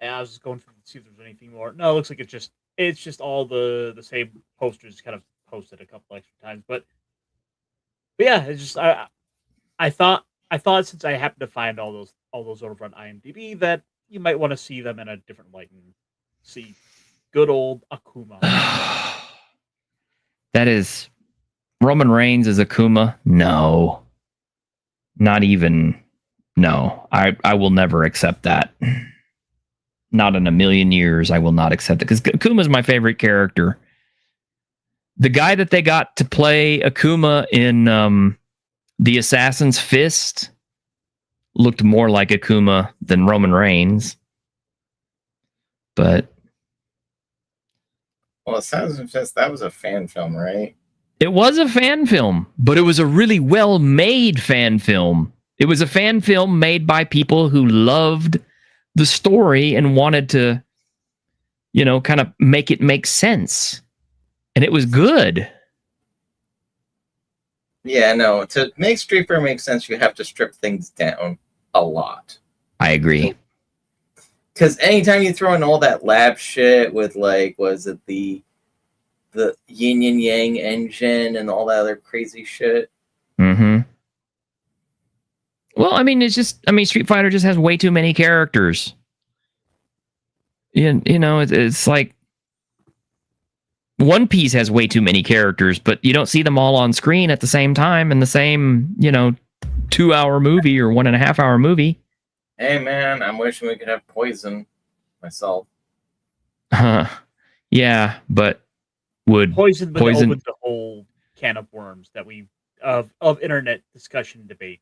Yeah, I was just going to see if there's anything more. No, it looks like it's just all the same posters kind of posted a couple extra times. But yeah, it's just I thought since I happened to find all those over on IMDb that you might want to see them in a different light and see good old Akuma. That is Roman Reigns as Akuma? No. Not even. No. I will never accept that. Not in a million years I will not accept it. Because Akuma is my favorite character. The guy that they got to play Akuma in The Assassin's Fist looked more like Akuma than Roman Reigns. But Well, Assassin's Fist, that was a fan film, right? it was a fan film, but it was a really well-made fan film. It was a fan film made by people who loved the story and wanted to, kind of make it make sense. And it was good. Yeah, no. To make Street Fighter make sense, you have to strip things down a lot. I agree. Because anytime you throw in all that lab shit with, like, was it the yin and yang engine and all that other crazy shit? Mm-hmm. Well, Street Fighter just has way too many characters. It's like One Piece has way too many characters, but you don't see them all on screen at the same time in the same, 2-hour movie or 1.5-hour movie. Hey, man, I'm wishing we could have Poison myself. Yeah, but would Poison opens the whole can of worms that of internet discussion debate.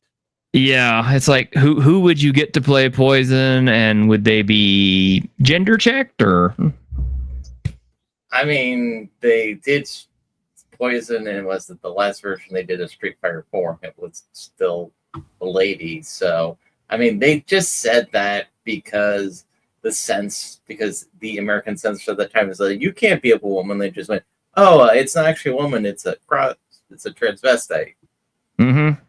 Yeah, it's like who would you get to play Poison, and would they be gender checked or? I mean, they did Poison, and was it the last version they did of Street Fighter 4? It was still a lady. So, I mean, they just said that because the American censor at the time was like, you can't be a woman. They just went, oh, it's not actually a woman, it's a transvestite. Mm-hmm.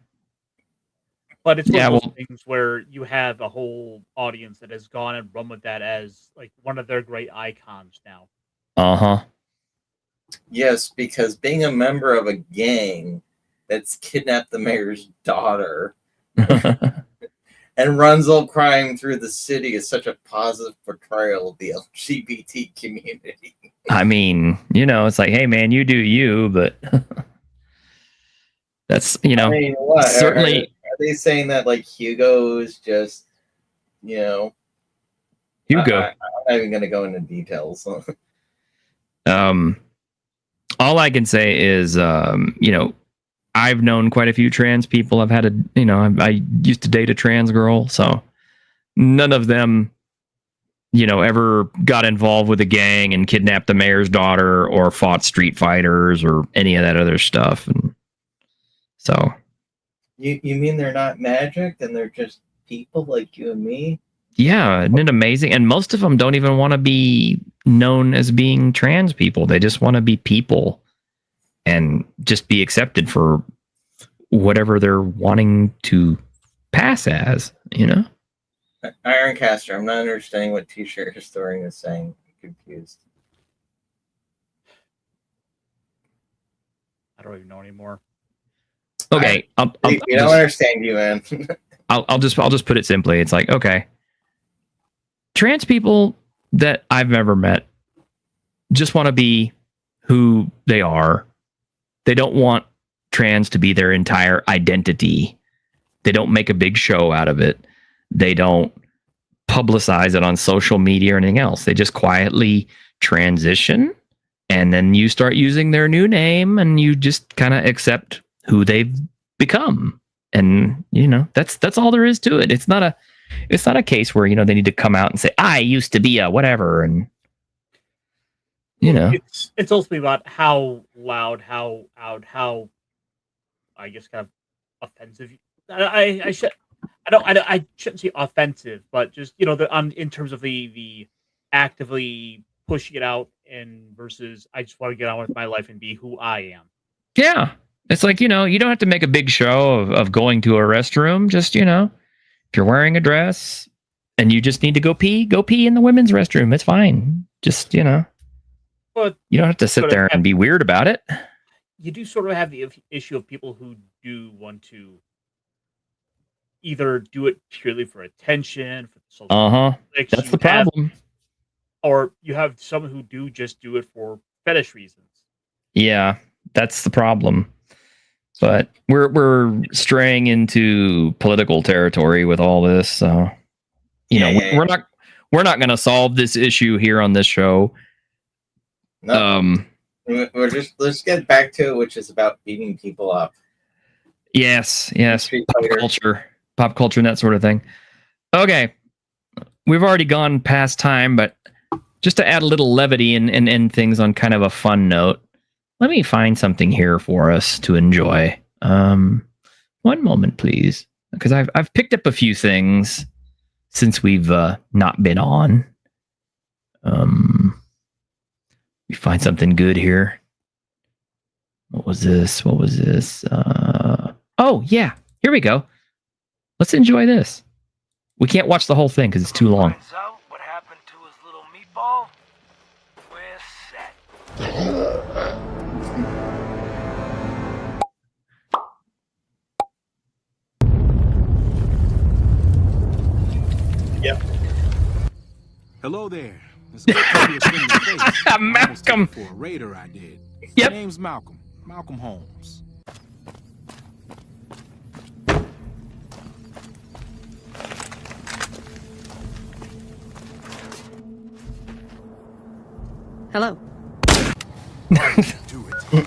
But it's one of those things where you have a whole audience that has gone and run with that as like one of their great icons now. Uh-huh. Yes, because being a member of a gang that's kidnapped the mayor's daughter and runs all crime through the city is such a positive portrayal of the LGBT community. I mean, it's like, hey, man, you do you, but that's, I mean, what? certainly. Are they saying that, like, Hugo is just, Hugo? I'm not even going to go into details. All I can say is, I've known quite a few trans people. I've had I used to date a trans girl, so none of them, ever got involved with a gang and kidnapped the mayor's daughter or fought street fighters or any of that other stuff. And so. You mean they're not magic and they're just people like you and me? Yeah, isn't it amazing? And most of them don't even want to be known as being trans people. They just want to be people and just be accepted for whatever they're wanting to pass as, Ironcaster, I'm not understanding what T-shirt historian is saying. I'm confused. I don't even know anymore. Okay, you don't understand you, man. I'll just put it simply. It's like, okay, trans people that I've never met just want to be who they are. They don't want trans to be their entire identity. They don't make a big show out of it. They don't publicize it on social media or anything else. They just quietly transition, and then you start using their new name, and you just kind of accept who they've become. And that's all there is to it. It's not a case where they need to come out and say, I used to be a whatever. And it's ultimately about how loud, how I guess kind of offensive. I shouldn't say offensive, but just in terms of the actively pushing it out and versus I just want to get on with my life and be who I am. Yeah. It's like, you don't have to make a big show of going to a restroom. Just, if you're wearing a dress and you just need to go pee in the women's restroom. It's fine. Just, But you don't have to sit there and be weird about it. You do sort of have the issue of people who do want to either do it purely for attention, for social clicks. That's the problem. Or you have some who do just do it for fetish reasons. Yeah, that's the problem. But we're straying into political territory with all this, so we're not going to solve this issue here on this show. No. Let's get back to it, which is about beating people up. Yes, pop culture, and that sort of thing. Okay, we've already gone past time, but just to add a little levity and end things on kind of a fun note, let me find something here for us to enjoy. One moment, please, because I've picked up a few things since we've not been on. We find something good here. What was this? Oh yeah, here we go. Let's enjoy this. We can't watch the whole thing because it's too long. Finds out what happened to his little meatball. We're set. Yep. Hello there. It's good to be a friendly face. Malcolm. For a raider I did. Yep. My name's Malcolm. Malcolm Holmes. Hello. Do it.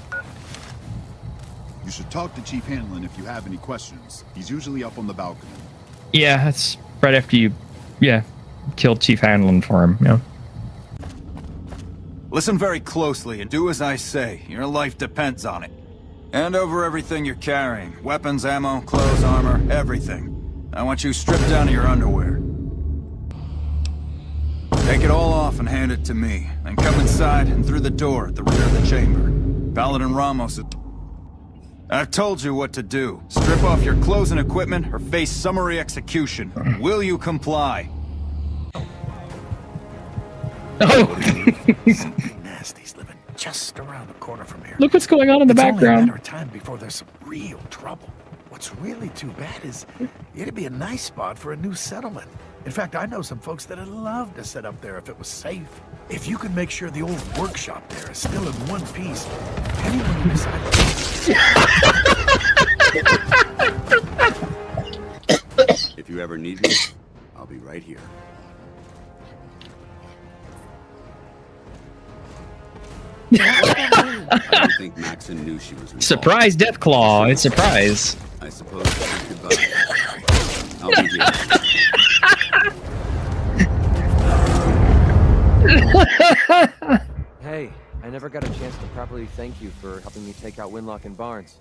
You should talk to Chief Hanlon if you have any questions. He's usually up on the balcony. Yeah, that's right after you, killed Chief Hanlon for him. Yeah. Listen very closely and do as I say. Your life depends on it. Hand over everything you're carrying. Weapons, ammo, clothes, armor, everything. I want you stripped down to your underwear. Take it all off and hand it to me. Then come inside and through the door at the rear of the chamber. Paladin Ramos. I've told you what to do. Strip off your clothes and equipment or face summary execution. Will you comply? Something nasty's living just around the corner from here. Look what's going on in the background. It's only a matter of time before there's some real trouble. What's really too bad is it'd be a nice spot for a new settlement. In fact, I know some folks that'd love to set up there if it was safe. If you can make sure the old workshop there is still in one piece, anyone who decides. If you ever need me, I'll be right here. I don't think Maxon knew she was involved. Surprise, Deathclaw! It's surprise. I suppose that's goodbye. I'll be here. Hey, I never got a chance to properly thank you for helping me take out Winlock and Barnes.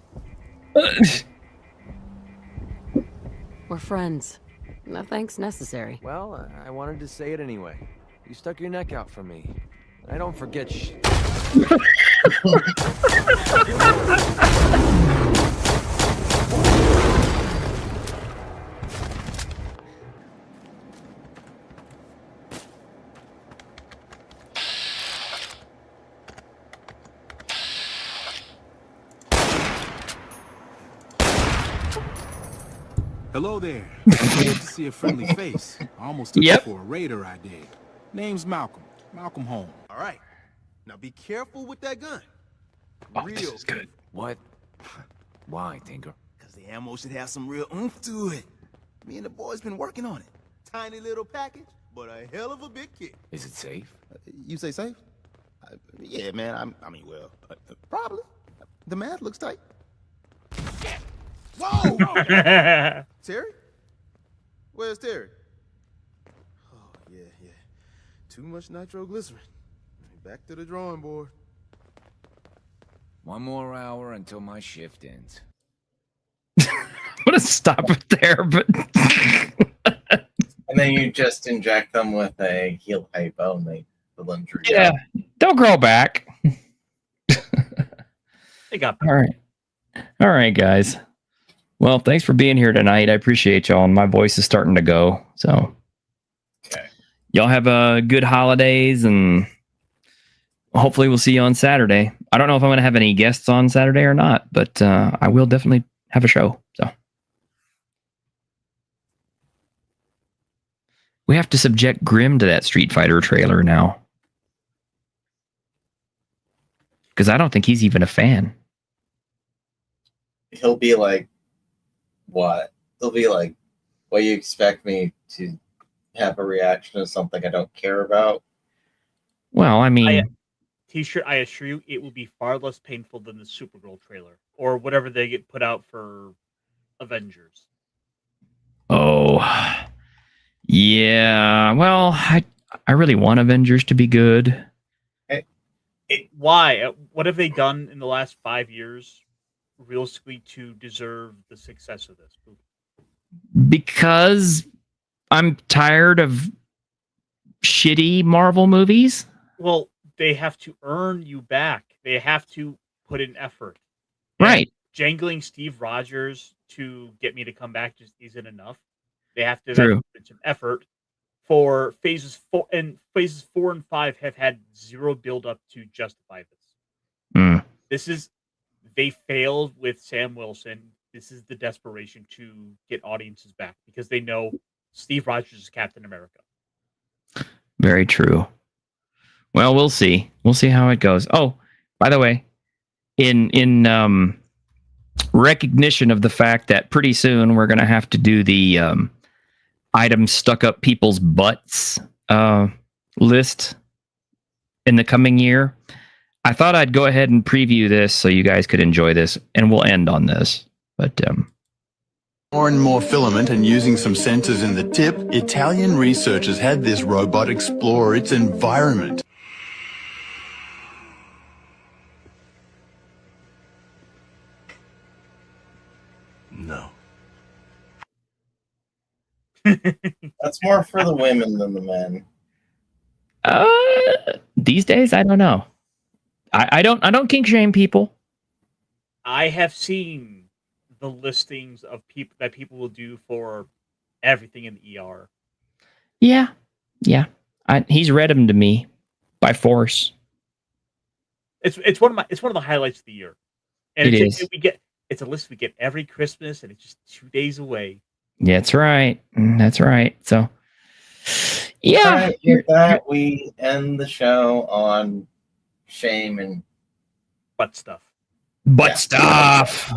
We're friends. No thanks necessary. Well, I wanted to say it anyway. You stuck your neck out for me. I don't forget Hello there. Good to see a friendly face. I almost took you for a raider I did. Name's Malcolm. Malcolm Holmes. All right. Now be careful with that gun. Oh, this is good. What? Why, Tinker? Because the ammo should have some real oomph to it. Me and the boys been working on it. Tiny little package, but a hell of a big kick. Is it safe? You say safe? Yeah, man. Well, probably. The math looks tight. Whoa! Terry? Where's Terry? Oh, yeah. Too much nitroglycerin. Back to the drawing board. One more hour until my shift ends. What gonna stop it there, but And then you just inject them with a heel hypo and they injury. Yeah, they'll grow back. They got all right, guys. Well, thanks for being here tonight. I appreciate y'all, and my voice is starting to go. So, y'all have a good holidays, and hopefully we'll see you on Saturday. I don't know if I'm going to have any guests on Saturday or not, but I will definitely have a show. So, we have to subject Grim to that Street Fighter trailer now. Because I don't think he's even a fan. He'll be like, what? He'll be like, well, you expect me to have a reaction to something I don't care about? Well, I mean... T-shirt, I assure you, it will be far less painful than the Supergirl trailer. Or whatever they get put out for Avengers. Oh... Yeah, well, I really want Avengers to be good. Why? What have they done in the last 5 years, realistically, to deserve the success of this movie? Because I'm tired of shitty Marvel movies. Well, they have to earn you back. They have to put in effort. Right. And jangling Steve Rogers to get me to come back just isn't enough. They have to put some effort. For phases 4 and 5 have had zero build up to justify this. This is, they failed with Sam Wilson. This is the desperation to get audiences back because they know Steve Rogers is Captain America. Very true. Well, we'll see. We'll see how it goes. Oh, by the way, in recognition of the fact that pretty soon we're going to have to do the items stuck up people's butts list in the coming year, I thought I'd go ahead and preview this so you guys could enjoy this, and we'll end on this. But more and more filament and using some sensors in the tip, Italian researchers had this robot explore its environment. No. That's more for the women than the men. These days, I don't know. I don't kink shame people. I have seen the listings of people that people will do for everything in the ER. Yeah. He's read them to me by force. It's one of the highlights of the year. And it's a list we get every Christmas, and it's just 2 days away. Yeah, that's right. That's right. So, yeah. Right, with that, we end the show on shame and butt stuff. Butt stuff.